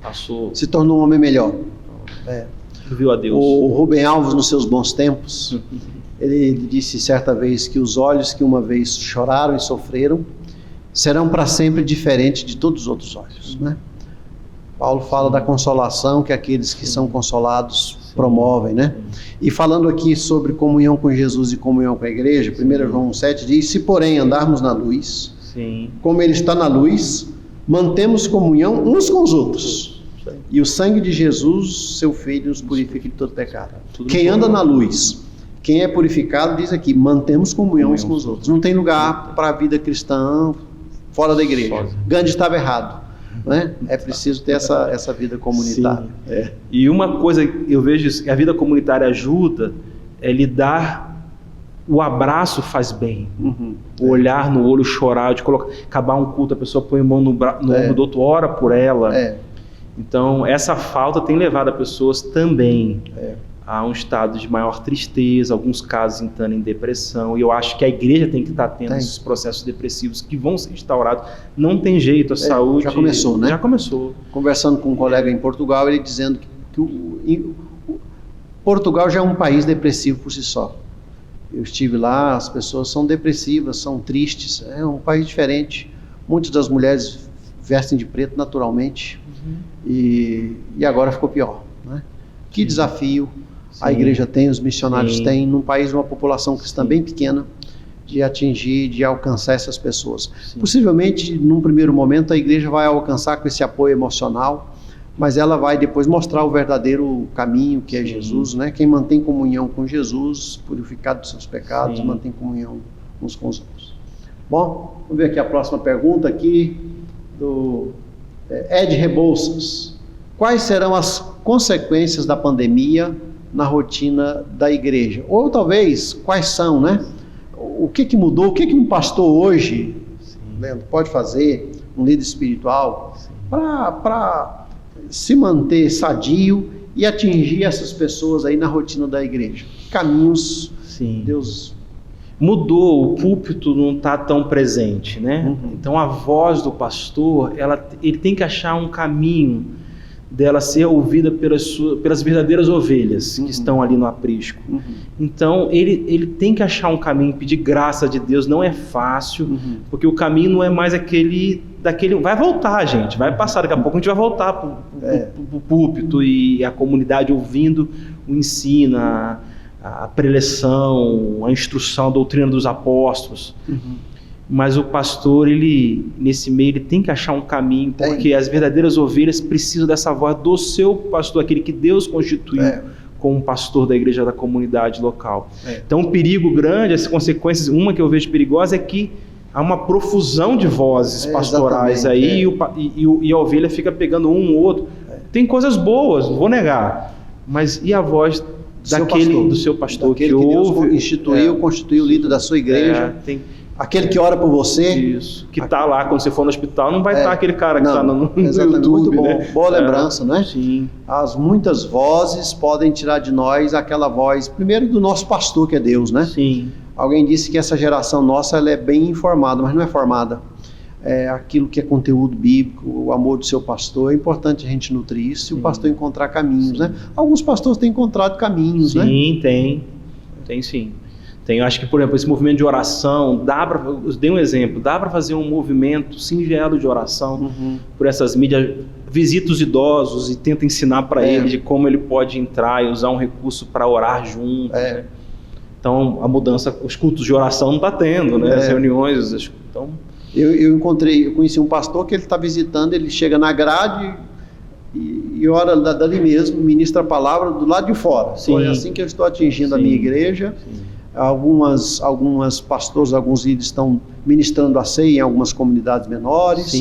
passou... Se tornou um homem melhor. Viu a Deus. O Rubem Alves, nos seus bons tempos, ele disse certa vez que os olhos que uma vez choraram e sofreram serão para sempre diferentes de todos os outros olhos, né? Paulo fala da consolação que aqueles que são consolados promovem, né? E falando aqui sobre comunhão com Jesus e comunhão com a igreja, 1 João 7 diz: se porém andarmos na luz, como ele está na luz, mantemos comunhão uns com os outros. E o sangue de Jesus, seu Filho, nos purifica de todo pecado. Quem anda na luz, quem é purificado, diz aqui, mantemos comunhão uns com os outros. Não tem lugar para a vida cristã fora da igreja. Gandhi estava errado, né? É preciso ter essa vida comunitária. E uma coisa eu vejo que a vida comunitária ajuda é lidar. O abraço faz bem, o olhar no olho, chorar, de acabar um culto, a pessoa põe a mão no ombro do outro, ora por ela. Então, essa falta tem levado as pessoas também a um estado de maior tristeza, alguns casos entrando em depressão, e eu acho que a igreja tem que estar tendo esses processos depressivos que vão ser instaurados. Não tem jeito, a saúde... Já começou, né? Já começou. Conversando com um colega em Portugal, ele dizendo que Portugal já é um país depressivo por si só. Eu estive lá, as pessoas são depressivas, são tristes, é um país diferente. Muitas das mulheres vestem de preto naturalmente, e agora ficou pior, né? Que desafio a igreja tem, os missionários têm, num país de uma população cristã bem pequena, de atingir, de alcançar essas pessoas. Possivelmente, num primeiro momento, a igreja vai alcançar com esse apoio emocional, mas ela vai depois mostrar o verdadeiro caminho, que é Jesus, né? Quem mantém comunhão com Jesus, purificado dos seus pecados, mantém comunhão uns com os outros. Bom, vamos ver aqui a próxima pergunta aqui do Ed Rebouças. Quais serão as consequências da pandemia na rotina da igreja? Ou talvez, quais são, né? O que mudou? O que um pastor hoje, Leandro, pode fazer, um líder espiritual, para se manter sadio e atingir essas pessoas aí na rotina da igreja? Caminhos, Deus... Mudou, o púlpito não está tão presente, né? Então a voz do pastor, ele tem que achar um caminho dela ser ouvida pelas verdadeiras ovelhas que estão ali no aprisco. Então ele tem que achar um caminho, pedir graça de Deus. Não é fácil, porque o caminho não é mais daquele. Vai voltar, gente, vai passar, daqui a pouco a gente vai voltar para o púlpito e a comunidade ouvindo o ensino, a preleção, a instrução, a doutrina dos apóstolos. Mas o pastor, nesse meio, ele tem que achar um caminho, porque as verdadeiras ovelhas precisam dessa voz do seu pastor, aquele que Deus constituiu como pastor da igreja, da comunidade local. Então, um perigo grande, as consequências, uma que eu vejo perigosa é que há uma profusão de vozes pastorais aí, e a ovelha fica pegando um ou outro. Tem coisas boas, não vou negar, mas e a voz do seu pastor, que ouve, Deus constituiu o líder da sua igreja, aquele que ora por você, isso, que está lá quando você for no hospital, não vai estar aquele cara que está no exatamente, YouTube, muito bom, né? Boa lembrança, não é? Sim. As muitas vozes podem tirar de nós aquela voz, primeiro do nosso pastor, que é Deus, né? Sim. Alguém disse que essa geração nossa, ela é bem informada, mas não é formada. Aquilo que é conteúdo bíblico, o amor do seu pastor, é importante a gente nutrir isso e o pastor encontrar caminhos, né? Alguns pastores têm encontrado caminhos, né? Sim, tem sim. Eu acho que, por exemplo, esse movimento de oração, eu dei um exemplo, dá para fazer um movimento singelo de oração por essas mídias, visita os idosos e tenta ensinar para ele de como ele pode entrar e usar um recurso para orar junto, né? Então, a mudança, os cultos de oração não está tendo, né? As reuniões, então... Eu conheci um pastor que ele está visitando, ele chega na grade e ora dali mesmo, ministra a palavra do lado de fora. É assim que eu estou atingindo a minha igreja. Algumas pastores, alguns líderes estão ministrando a ceia em algumas comunidades menores.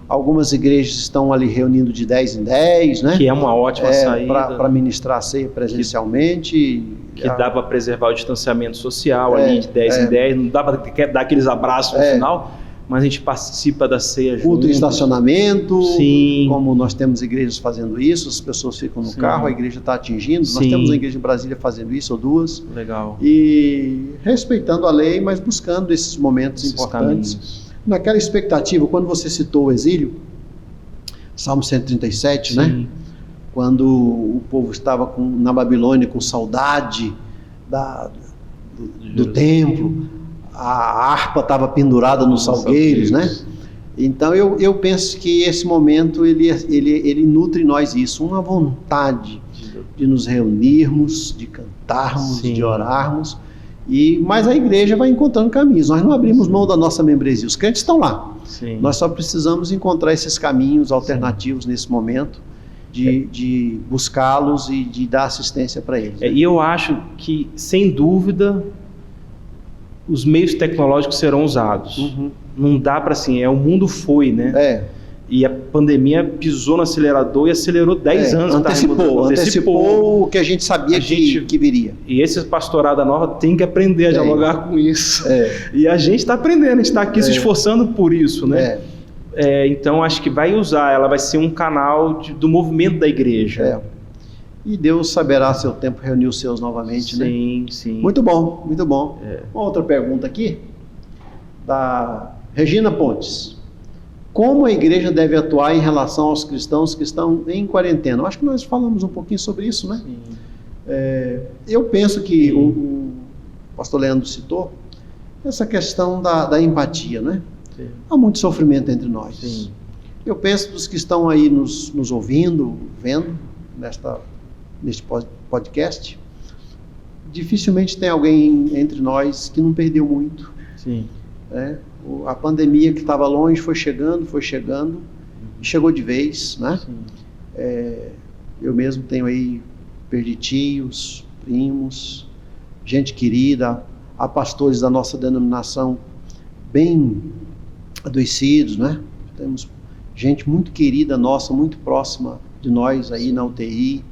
Algumas igrejas estão ali reunindo de 10 em 10, né? Que é uma ótima saída. Para ministrar a ceia presencialmente. Que dá para preservar o distanciamento social ali de 10 em 10. Não dá para dar aqueles abraços no final, mas a gente participa da ceia junto. Culto em estacionamento, como nós temos igrejas fazendo isso, as pessoas ficam no carro, a igreja está atingindo. Nós temos uma igreja em Brasília fazendo isso, ou duas. Legal. E respeitando a lei, mas buscando esses momentos importantes. Caminhos. Naquela expectativa, quando você citou o exílio, Salmo 137, né? Quando o povo estava na Babilônia com saudade do templo, a harpa estava pendurada nos salgueiros, né? Então eu penso que esse momento ele nutre em nós isso, uma vontade de nos reunirmos, de cantarmos, de orarmos, mas a igreja vai encontrando caminhos. Nós não abrimos mão da nossa membresia, os crentes estão lá. Nós só precisamos encontrar esses caminhos alternativos nesse momento, de buscá-los e de dar assistência para eles. E eu acho que, sem dúvida, os meios tecnológicos serão usados. Não dá para o mundo foi, né? E a pandemia pisou no acelerador e acelerou 10 anos. Antecipou o que a gente sabia que viria. E esse pastorada nova tem que aprender a dialogar com isso. E a gente está aprendendo, a gente está aqui se esforçando por isso, né? Então acho que ela vai ser um canal do movimento da igreja. E Deus saberá seu tempo reunir os seus novamente, né? Sim. Muito bom, muito bom. Uma outra pergunta aqui, da Regina Pontes. Como a igreja deve atuar em relação aos cristãos que estão em quarentena? Eu acho que nós falamos um pouquinho sobre isso, né? Eu penso que o pastor Leandro citou essa questão da empatia, né? Há muito sofrimento entre nós. Eu penso dos que estão aí nos ouvindo, vendo, neste podcast, dificilmente tem alguém entre nós que não perdeu muito. A pandemia que estava longe foi chegando, e chegou de vez, né? Eu mesmo tenho aí, perdi tios, primos, gente querida, há pastores da nossa denominação bem adoecidos, né? Temos gente muito querida nossa, muito próxima de nós aí na UTI,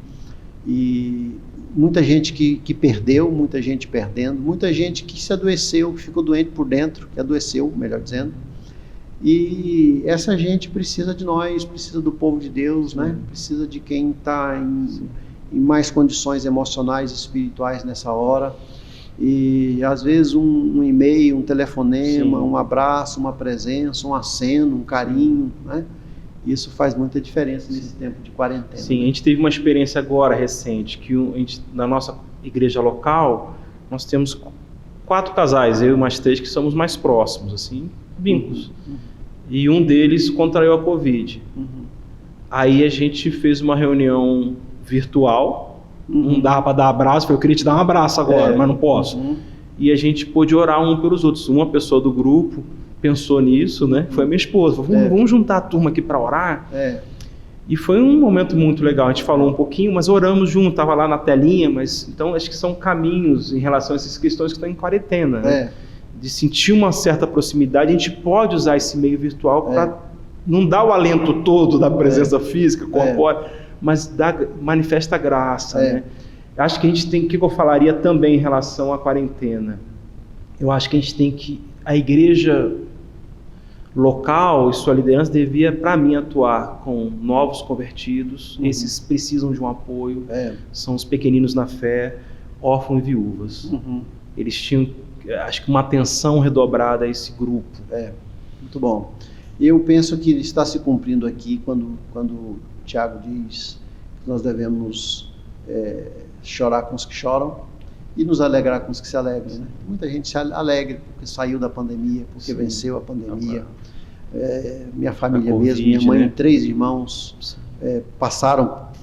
e muita gente que perdeu, muita gente perdendo, muita gente que se adoeceu, que ficou doente por dentro, que adoeceu, melhor dizendo, e essa gente precisa de nós, precisa do povo de Deus, né? Precisa de quem está em mais condições emocionais e espirituais nessa hora. E às vezes um e-mail, um telefonema, um abraço, uma presença, um aceno, um carinho, né? Isso faz muita diferença nesse tempo de quarentena. Sim, a gente teve uma experiência agora recente, que na nossa igreja local, nós temos 4 casais, eu e mais 3 que somos mais próximos, assim, vínculos. E um deles contraiu a Covid. Aí a gente fez uma reunião virtual, não dava para dar abraço, eu queria te dar um abraço agora, mas não posso. E a gente pôde orar um pelos outros. Uma pessoa do grupo pensou nisso, né? Foi a minha esposa. Vamos juntar a turma aqui para orar? E foi um momento muito legal. A gente falou um pouquinho, mas oramos junto, estava lá na telinha, mas então acho que são caminhos em relação a essas questões que estão em quarentena, né? De sentir uma certa proximidade. A gente pode usar esse meio virtual para não dar o alento todo da presença física, corpórea, mas manifesta a graça, né? Acho que a gente tem, o que eu falaria também em relação à quarentena? Eu acho que a gente tem que, a igreja local e sua liderança devia, para mim, atuar com novos convertidos. Esses precisam de um apoio, são os pequeninos na fé, órfãos e viúvas. Eles tinham, acho que, uma atenção redobrada a esse grupo. Muito bom. Eu penso que está se cumprindo aqui quando o Tiago diz que nós devemos chorar com os que choram e nos alegrar com os que se alegram, né? Muita gente se alegra porque saiu da pandemia, porque venceu a pandemia. Minha família COVID, mesmo, minha mãe, né? 3 irmãos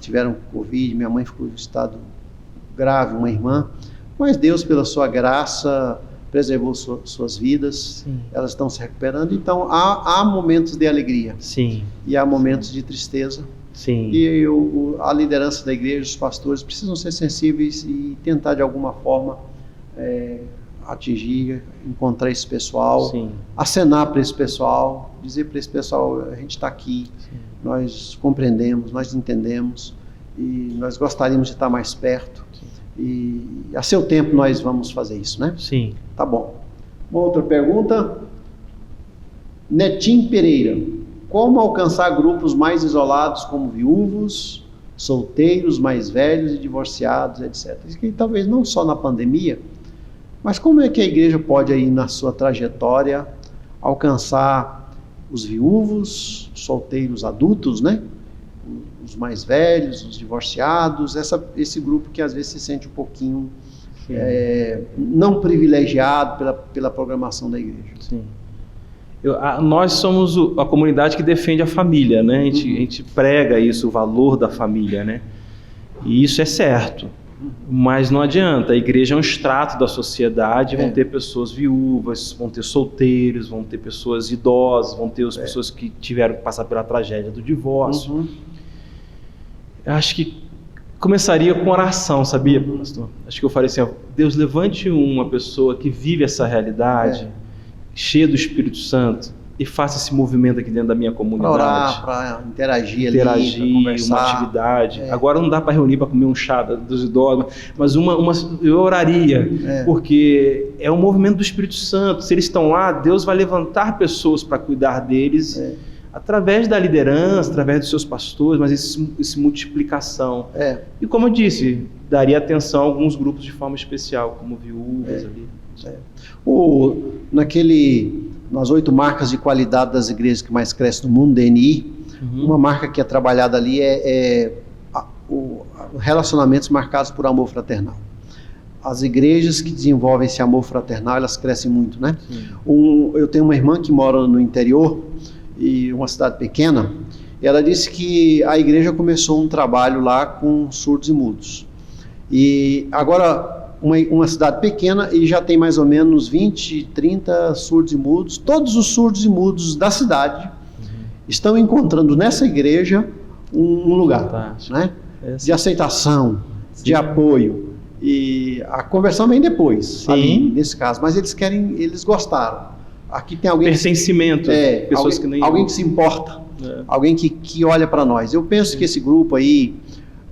tiveram Covid, minha mãe ficou em estado grave, uma irmã, mas Deus, pela sua graça, preservou suas vidas. Elas estão se recuperando, então há momentos de alegria e há momentos de tristeza. E a liderança da igreja, os pastores precisam ser sensíveis e tentar de alguma forma atingir, encontrar esse pessoal, acenar para esse pessoal, dizer para esse pessoal: a gente está aqui, nós compreendemos, nós entendemos e nós gostaríamos de estar mais perto. E a seu tempo nós vamos fazer isso, né? Tá bom. Uma outra pergunta. Netim Pereira: como alcançar grupos mais isolados, como viúvos, solteiros, mais velhos e divorciados, etc. Isso que talvez não só na pandemia, mas como é que a igreja pode aí na sua trajetória alcançar os viúvos, solteiros adultos, né? Os mais velhos, os divorciados, esse grupo que às vezes se sente um pouquinho não privilegiado pela programação da igreja. Nós somos a comunidade que defende a família, né? A gente prega isso, o valor da família, né? E isso é certo, mas não adianta. A igreja é um extrato da sociedade, vão ter pessoas viúvas, vão ter solteiros, vão ter pessoas idosas, vão ter as pessoas que tiveram que passar pela tragédia do divórcio. Eu acho que começaria com oração, sabia, pastor? Acho que eu falei assim: Deus, levante uma pessoa que vive essa realidade, cheia do Espírito Santo, e faça esse movimento aqui dentro da minha comunidade. Para orar, para interagir ali, para conversar. Uma atividade. Agora não dá para reunir para comer um chá dos idosos, mas eu oraria, porque é um movimento do Espírito Santo. Se eles estão lá, Deus vai levantar pessoas para cuidar deles, através da liderança, através dos seus pastores, mas essa multiplicação. E como eu disse, daria atenção a alguns grupos de forma especial, como viúvas ali. Nas 8 marcas de qualidade das igrejas que mais crescem no mundo, DNI, uma marca que é trabalhada ali relacionamentos marcados por amor fraternal. As igrejas que desenvolvem esse amor fraternal, elas crescem muito, né? Eu tenho uma irmã que mora no interior, e uma cidade pequena, e ela disse que a igreja começou um trabalho lá com surdos e mudos. E agora, uma cidade pequena, e já tem mais ou menos 20, 30 surdos e mudos. Todos os surdos e mudos da cidade estão encontrando nessa igreja um lugar, né? De aceitação, de apoio. E a conversão vem depois, ali, nesse caso. Mas eles gostaram. aqui tem alguém... Pertencimento. Pessoas que nem... Alguém que se importa. Alguém que olha para nós. Eu penso que esse grupo aí,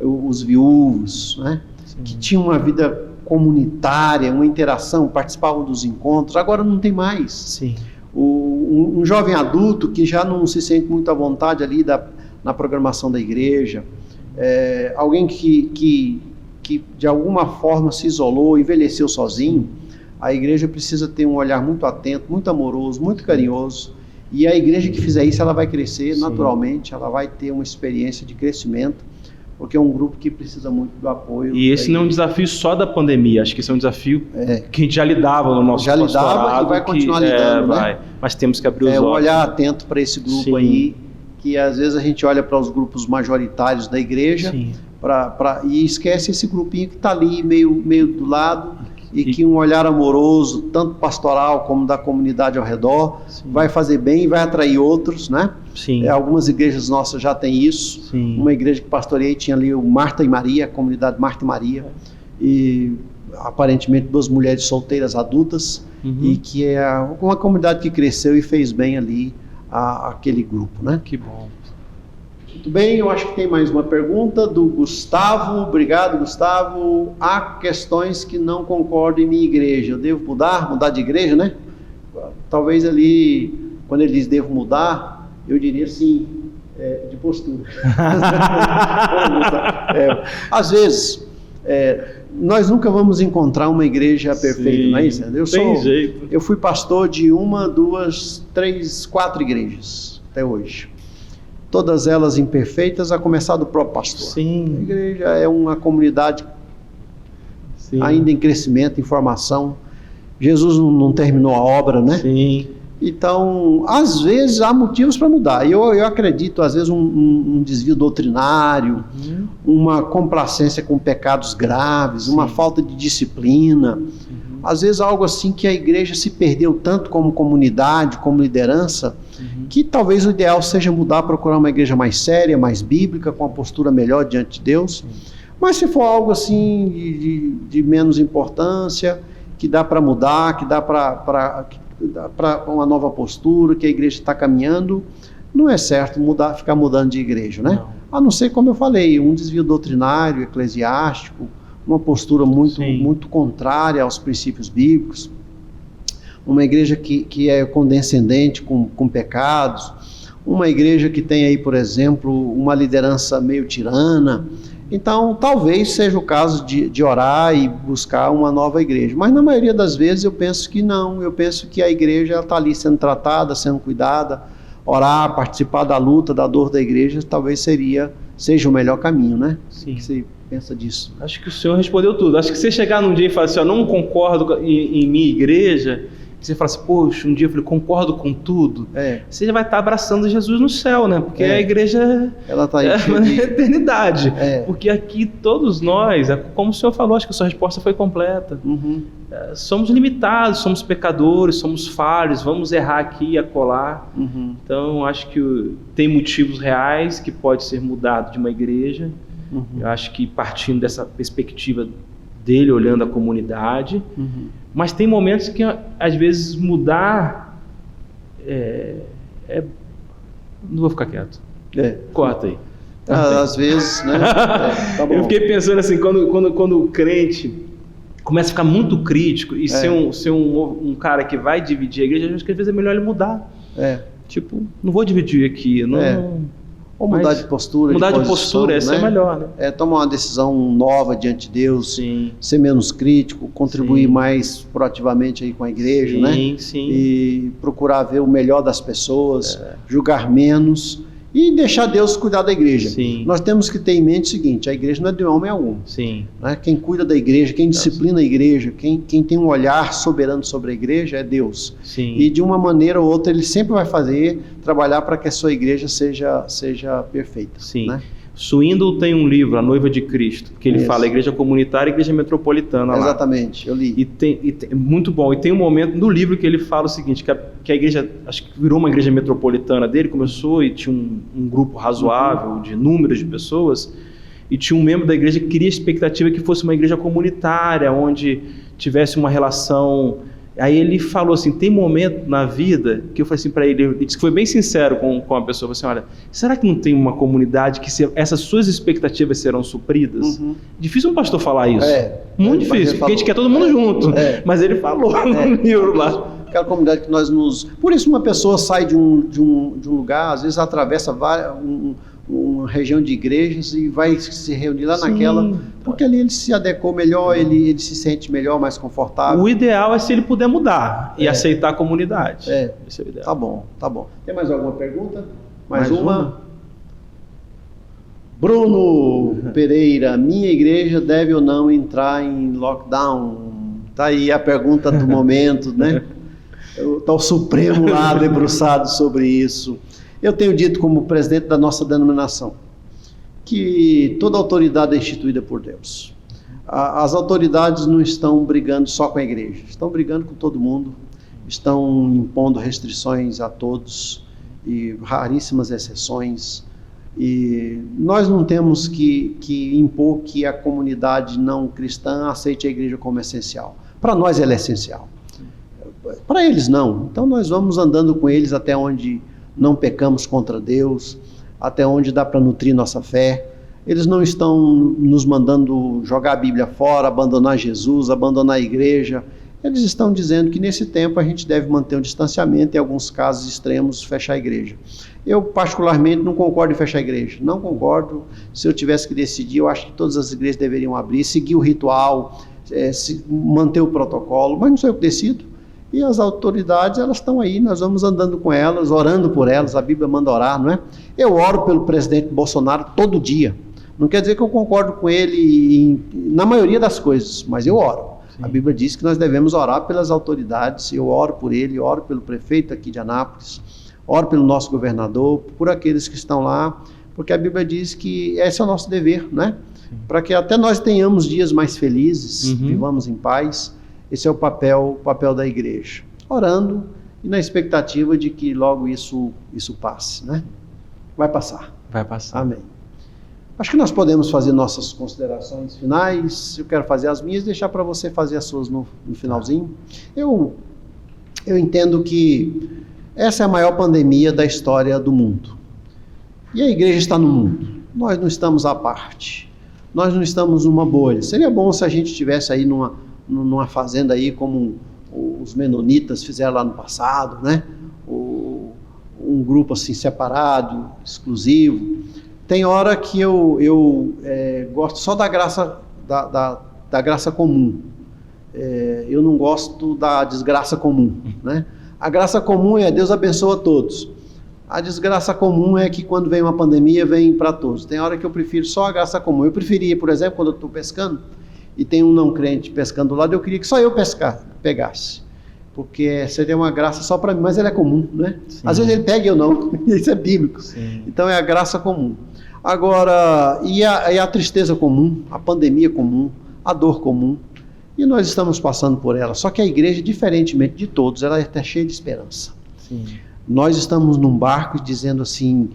os viúvos, né, que tinham uma vida comunitária, uma interação, participavam dos encontros, agora não tem mais. Sim. Um jovem adulto que já não se sente muito à vontade ali na programação da igreja, alguém que de alguma forma se isolou, envelheceu sozinho, a igreja precisa ter um olhar muito atento, muito amoroso, muito carinhoso, e a igreja que fizer isso, ela vai crescer naturalmente, ela vai ter uma experiência de crescimento, porque é um grupo que precisa muito do apoio. E esse não é um desafio só da pandemia, acho que esse é um desafio que a gente já lidava no nosso pastorado. Já lidava e vai continuar lidando, né? Mas temos que abrir os olhos. Um olhar atento para esse grupo aí, que às vezes a gente olha para os grupos majoritários da igreja e esquece esse grupinho que está ali meio do lado e que um olhar amoroso, tanto pastoral como da comunidade ao redor, vai fazer bem e vai atrair outros, né? Sim. Algumas igrejas nossas já têm isso. Sim. Uma igreja que pastoreei tinha ali o Marta e Maria, a comunidade Marta e Maria, e aparentemente 2 mulheres solteiras adultas, e que é uma comunidade que cresceu e fez bem ali aquele grupo, né? Que bom. Muito bem, eu acho que tem mais uma pergunta do Gustavo. Obrigado, Gustavo. Há questões que não concordo em minha igreja. Eu devo mudar de igreja, né? Talvez ali, quando ele diz devo mudar, eu diria assim, de postura. Às vezes, nós nunca vamos encontrar uma igreja perfeita, não é isso? Eu fui pastor de 1, 2, 3, 4 igrejas até hoje. Todas elas imperfeitas, a começar do próprio pastor. Sim. A igreja é uma comunidade ainda em crescimento, em formação. Jesus não terminou a obra, né? Sim. Então, às vezes há motivos para mudar. Eu acredito, às vezes, um desvio doutrinário, uma complacência com pecados graves, uma falta de disciplina. Às vezes algo assim que a igreja se perdeu tanto como comunidade, como liderança, que talvez o ideal seja mudar, procurar uma igreja mais séria, mais bíblica, com uma postura melhor diante de Deus. Mas se for algo assim de menos importância, que dá para mudar, que dá para uma nova postura, que a igreja está caminhando, não é certo ficar mudando de igreja, né? Não. A não ser, como eu falei, um desvio doutrinário, eclesiástico, uma postura muito contrária aos princípios bíblicos, uma igreja que é condescendente com pecados, uma igreja que tem aí, por exemplo, uma liderança meio tirana. Então, talvez seja o caso de orar e buscar uma nova igreja. Mas na maioria das vezes eu penso que não. Eu penso que a igreja está ali sendo tratada, sendo cuidada. Orar, participar da luta, da dor da igreja, talvez seja o melhor caminho, né? Sim. O que você pensa disso? Acho que o senhor respondeu tudo. Acho que você chegar num dia e falar assim, eu não concordo em minha igreja... Você fala assim, poxa, um dia eu falei, concordo com tudo. Você já vai estar abraçando Jesus no céu, né? Porque a igreja ela tá aí na eternidade. Porque aqui todos nós, como o senhor falou, acho que a sua resposta foi completa. Somos limitados, somos pecadores, somos falhos, vamos errar aqui e acolá. Então, acho que tem motivos reais que pode ser mudado de uma igreja. Eu acho que partindo dessa perspectiva dele, olhando a comunidade... Mas tem momentos que, às vezes, mudar Não vou ficar quieto. Corta aí. Às vezes, né? Tá bom. Eu fiquei pensando assim, quando o crente começa a ficar muito crítico e ser um cara que vai dividir a igreja, acho que às vezes é melhor ele mudar. Tipo, não vou dividir aqui, ou mudar de postura. Mudar de postura, essa é melhor, né? Tomar uma decisão nova diante de Deus, ser menos crítico, contribuir mais proativamente aí com a igreja, né? E procurar ver o melhor das pessoas, julgar menos e deixar Deus cuidar da igreja. Nós temos que ter em mente o seguinte, a igreja não é de homem algum. Né? Quem cuida da igreja, quem disciplina a igreja, quem tem um olhar soberano sobre a igreja é Deus. E de uma maneira ou outra ele sempre vai trabalhar para que a sua igreja seja perfeita. Né? Swindoll tem um livro, A Noiva de Cristo, que ele fala igreja comunitária e igreja metropolitana. Exatamente, eu li. E tem muito bom. E tem um momento no livro que ele fala o seguinte, que a igreja, acho que virou uma igreja metropolitana dele, começou e tinha um grupo razoável de números de pessoas, e tinha um membro da igreja que queria a expectativa que fosse uma igreja comunitária, onde tivesse uma relação Aí ele falou assim, tem momento na vida que eu falei assim para ele disse que foi bem sincero com a pessoa, falou assim, olha, será que não tem uma comunidade que essas suas expectativas serão supridas? Difícil um pastor falar isso. Muito difícil, porque a gente quer todo mundo junto. Mas ele falou no livro lá. Aquela comunidade que nós nos... Por isso uma pessoa sai de um lugar, às vezes atravessa uma região de igrejas e vai se reunir lá naquela, porque ali ele se adequou melhor, ele se sente melhor, mais confortável. O ideal é se ele puder mudar e aceitar a comunidade. Esse é o ideal. Tá bom. Tem mais alguma pergunta? Mais uma? Bruno Pereira, minha igreja deve ou não entrar em lockdown? Tá aí a pergunta do momento, né? Está o Supremo lá debruçado sobre isso. Eu tenho dito como presidente da nossa denominação que toda autoridade é instituída por Deus. As autoridades não estão brigando só com a igreja, estão brigando com todo mundo, estão impondo restrições a todos e raríssimas exceções. E nós não temos que impor que a comunidade não cristã aceite a igreja como essencial. Para nós ela é essencial. Para eles não. Então nós vamos andando com eles até onde não pecamos contra Deus, até onde dá para nutrir nossa fé. Eles não estão nos mandando jogar a Bíblia fora, abandonar Jesus, abandonar a igreja. Eles estão dizendo que nesse tempo a gente deve manter um distanciamento, em alguns casos extremos, fechar a igreja. Eu particularmente não concordo em fechar a igreja, não concordo. Se eu tivesse que decidir, eu acho que todas as igrejas deveriam abrir, seguir o ritual, manter o protocolo, mas não sou eu que decido. E as autoridades, elas estão aí, nós vamos andando com elas, orando por elas, a Bíblia manda orar, não é? Eu oro pelo presidente Bolsonaro todo dia. Não quer dizer que eu concordo com ele na maioria das coisas, mas eu oro. A Bíblia diz que nós devemos orar pelas autoridades, eu oro por ele, oro pelo prefeito aqui de Anápolis, oro pelo nosso governador, por aqueles que estão lá, porque a Bíblia diz que esse é o nosso dever, né? Para que até nós tenhamos dias mais felizes, vivamos em paz. Esse é o papel da igreja, orando e na expectativa de que logo isso passe, né? Vai passar. Amém. Acho que nós podemos fazer nossas considerações finais. Eu quero fazer as minhas, deixar para você fazer as suas no finalzinho. Eu entendo que essa é a maior pandemia da história do mundo. E a igreja está no mundo. Nós não estamos à parte. Nós não estamos numa bolha. Seria bom se a gente estivesse aí numa fazenda aí como os menonitas fizeram lá no passado, né? Um grupo assim separado, exclusivo. Tem hora que eu gosto só da graça da graça comum. Eu não gosto da desgraça comum, né? A graça comum é Deus abençoa todos. A desgraça comum é que quando vem uma pandemia vem para todos. Tem hora que eu prefiro só a graça comum. Eu preferia, por exemplo, quando eu estou pescando e tem um não crente pescando do lado, eu queria que só eu pegasse, porque seria uma graça só para mim, mas ela é comum, né? Às vezes ele pega e eu não, isso é bíblico. Então é a graça comum. Agora, e a tristeza comum, a pandemia comum, a dor comum, e nós estamos passando por ela, só que a igreja, diferentemente de todos, ela está cheia de esperança. Nós estamos num barco dizendo assim,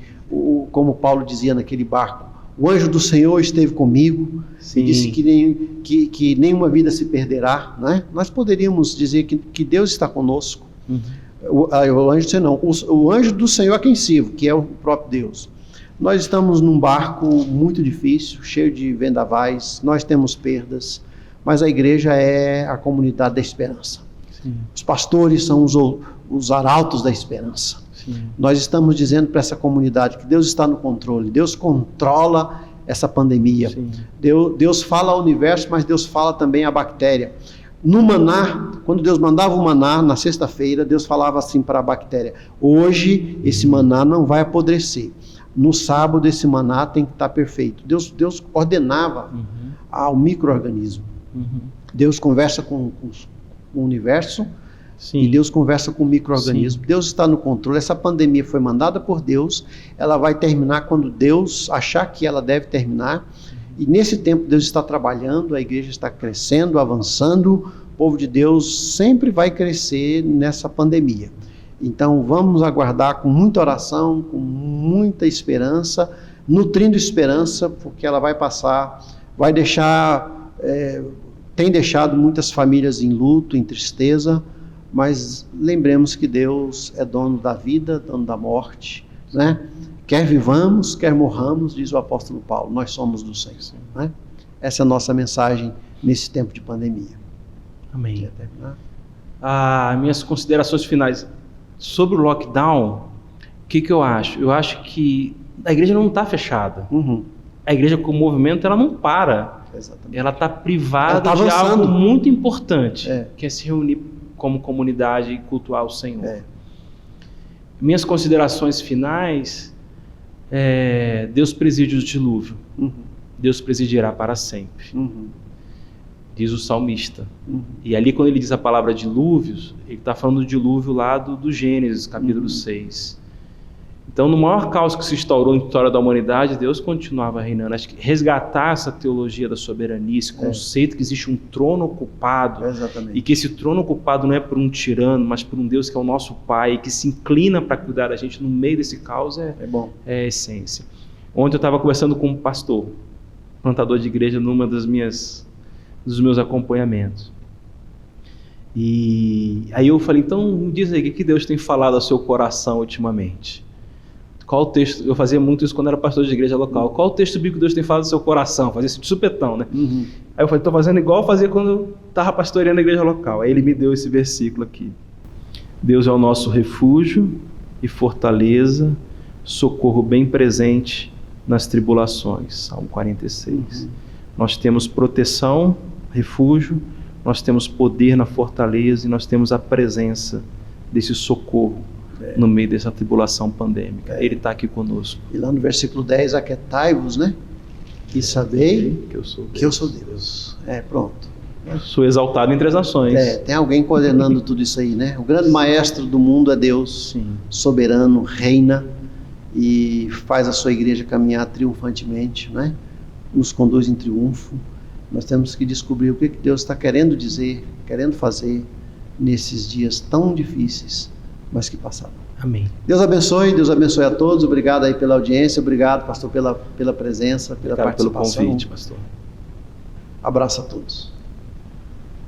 como Paulo dizia naquele barco, o anjo do Senhor esteve comigo e disse que nenhuma vida se perderá, né? Nós poderíamos dizer que Deus está conosco. O anjo do Senhor não, o anjo do Senhor a quem sirvo, que é o próprio Deus. Nós estamos num barco muito difícil, cheio de vendavais, nós temos perdas, mas a igreja é a comunidade da esperança. Os pastores são os arautos da esperança. Nós estamos dizendo para essa comunidade que Deus está no controle, Deus controla essa pandemia. Deus fala ao universo, mas Deus fala também à bactéria. No maná, quando Deus mandava o maná na sexta-feira, Deus falava assim para a bactéria: hoje esse maná não vai apodrecer. No sábado esse maná tem que estar perfeito. Deus ordenava ao micro-organismo. Deus conversa com o universo. E Deus conversa com o micro-organismo. Deus está no controle. Essa pandemia foi mandada por Deus, ela vai terminar quando Deus achar que ela deve terminar, e nesse tempo Deus está trabalhando, a igreja está crescendo, avançando, o povo de Deus sempre vai crescer nessa pandemia. Então vamos aguardar com muita oração, com muita esperança, nutrindo esperança, porque ela vai passar, vai deixar, tem deixado muitas famílias em luto, em tristeza, mas lembremos que Deus é dono da vida, dono da morte, né? Quer vivamos, quer morramos, diz o apóstolo Paulo, nós somos do Senhor, né? Essa é a nossa mensagem nesse tempo de pandemia. Amém. Minhas considerações finais sobre o lockdown, o que eu acho? Eu acho que a igreja não está fechada. A igreja com o movimento, ela não para. Exatamente. Ela está privada de algo muito importante, que é se reunir como comunidade e cultuar o Senhor. Minhas considerações finais, Deus preside o dilúvio. Deus presidirá para sempre. Diz o salmista. E ali, quando ele diz a palavra dilúvios, ele está falando do dilúvio lá do Gênesis, capítulo 6. Então, no maior caos que se instaurou na história da humanidade, Deus continuava reinando. Acho que resgatar essa teologia da soberania, esse conceito que existe um trono ocupado, e que esse trono ocupado não é por um tirano, mas por um Deus que é o nosso Pai, e que se inclina para cuidar da gente no meio desse caos, é a essência. Ontem eu estava conversando com um pastor, plantador de igreja, numa dos meus acompanhamentos. E aí eu falei, então me diz aí, o que Deus tem falado ao seu coração ultimamente? Qual o texto? Eu fazia muito isso quando era pastor de igreja local. Qual o texto bíblico que Deus tem falado ao seu coração? Fazia isso de supetão, né? Aí eu falei, estou fazendo igual eu fazia quando eu estava pastoreando a igreja local. Aí ele me deu esse versículo aqui. Deus é o nosso refúgio e fortaleza, socorro bem presente nas tribulações. Salmo 46. Nós temos proteção, refúgio, nós temos poder na fortaleza e nós temos a presença desse socorro no meio dessa tribulação pandêmica. Ele está aqui conosco. E lá no versículo 10, aquietai-vos, né? E sabei que eu sou Deus. Que eu sou Deus. Pronto. Sou exaltado entre as nações. Tem alguém coordenando tudo isso aí, né? O grande maestro do mundo é Deus, soberano, reina e faz a sua igreja caminhar triunfantemente, né? Nos conduz em triunfo. Nós temos que descobrir o que Deus está querendo dizer, querendo fazer nesses dias tão difíceis, mas que passaram. Amém. Deus abençoe a todos. Obrigado aí pela audiência, obrigado, pastor, pela presença, pela participação. Pelo convite, pastor. Abraço a todos.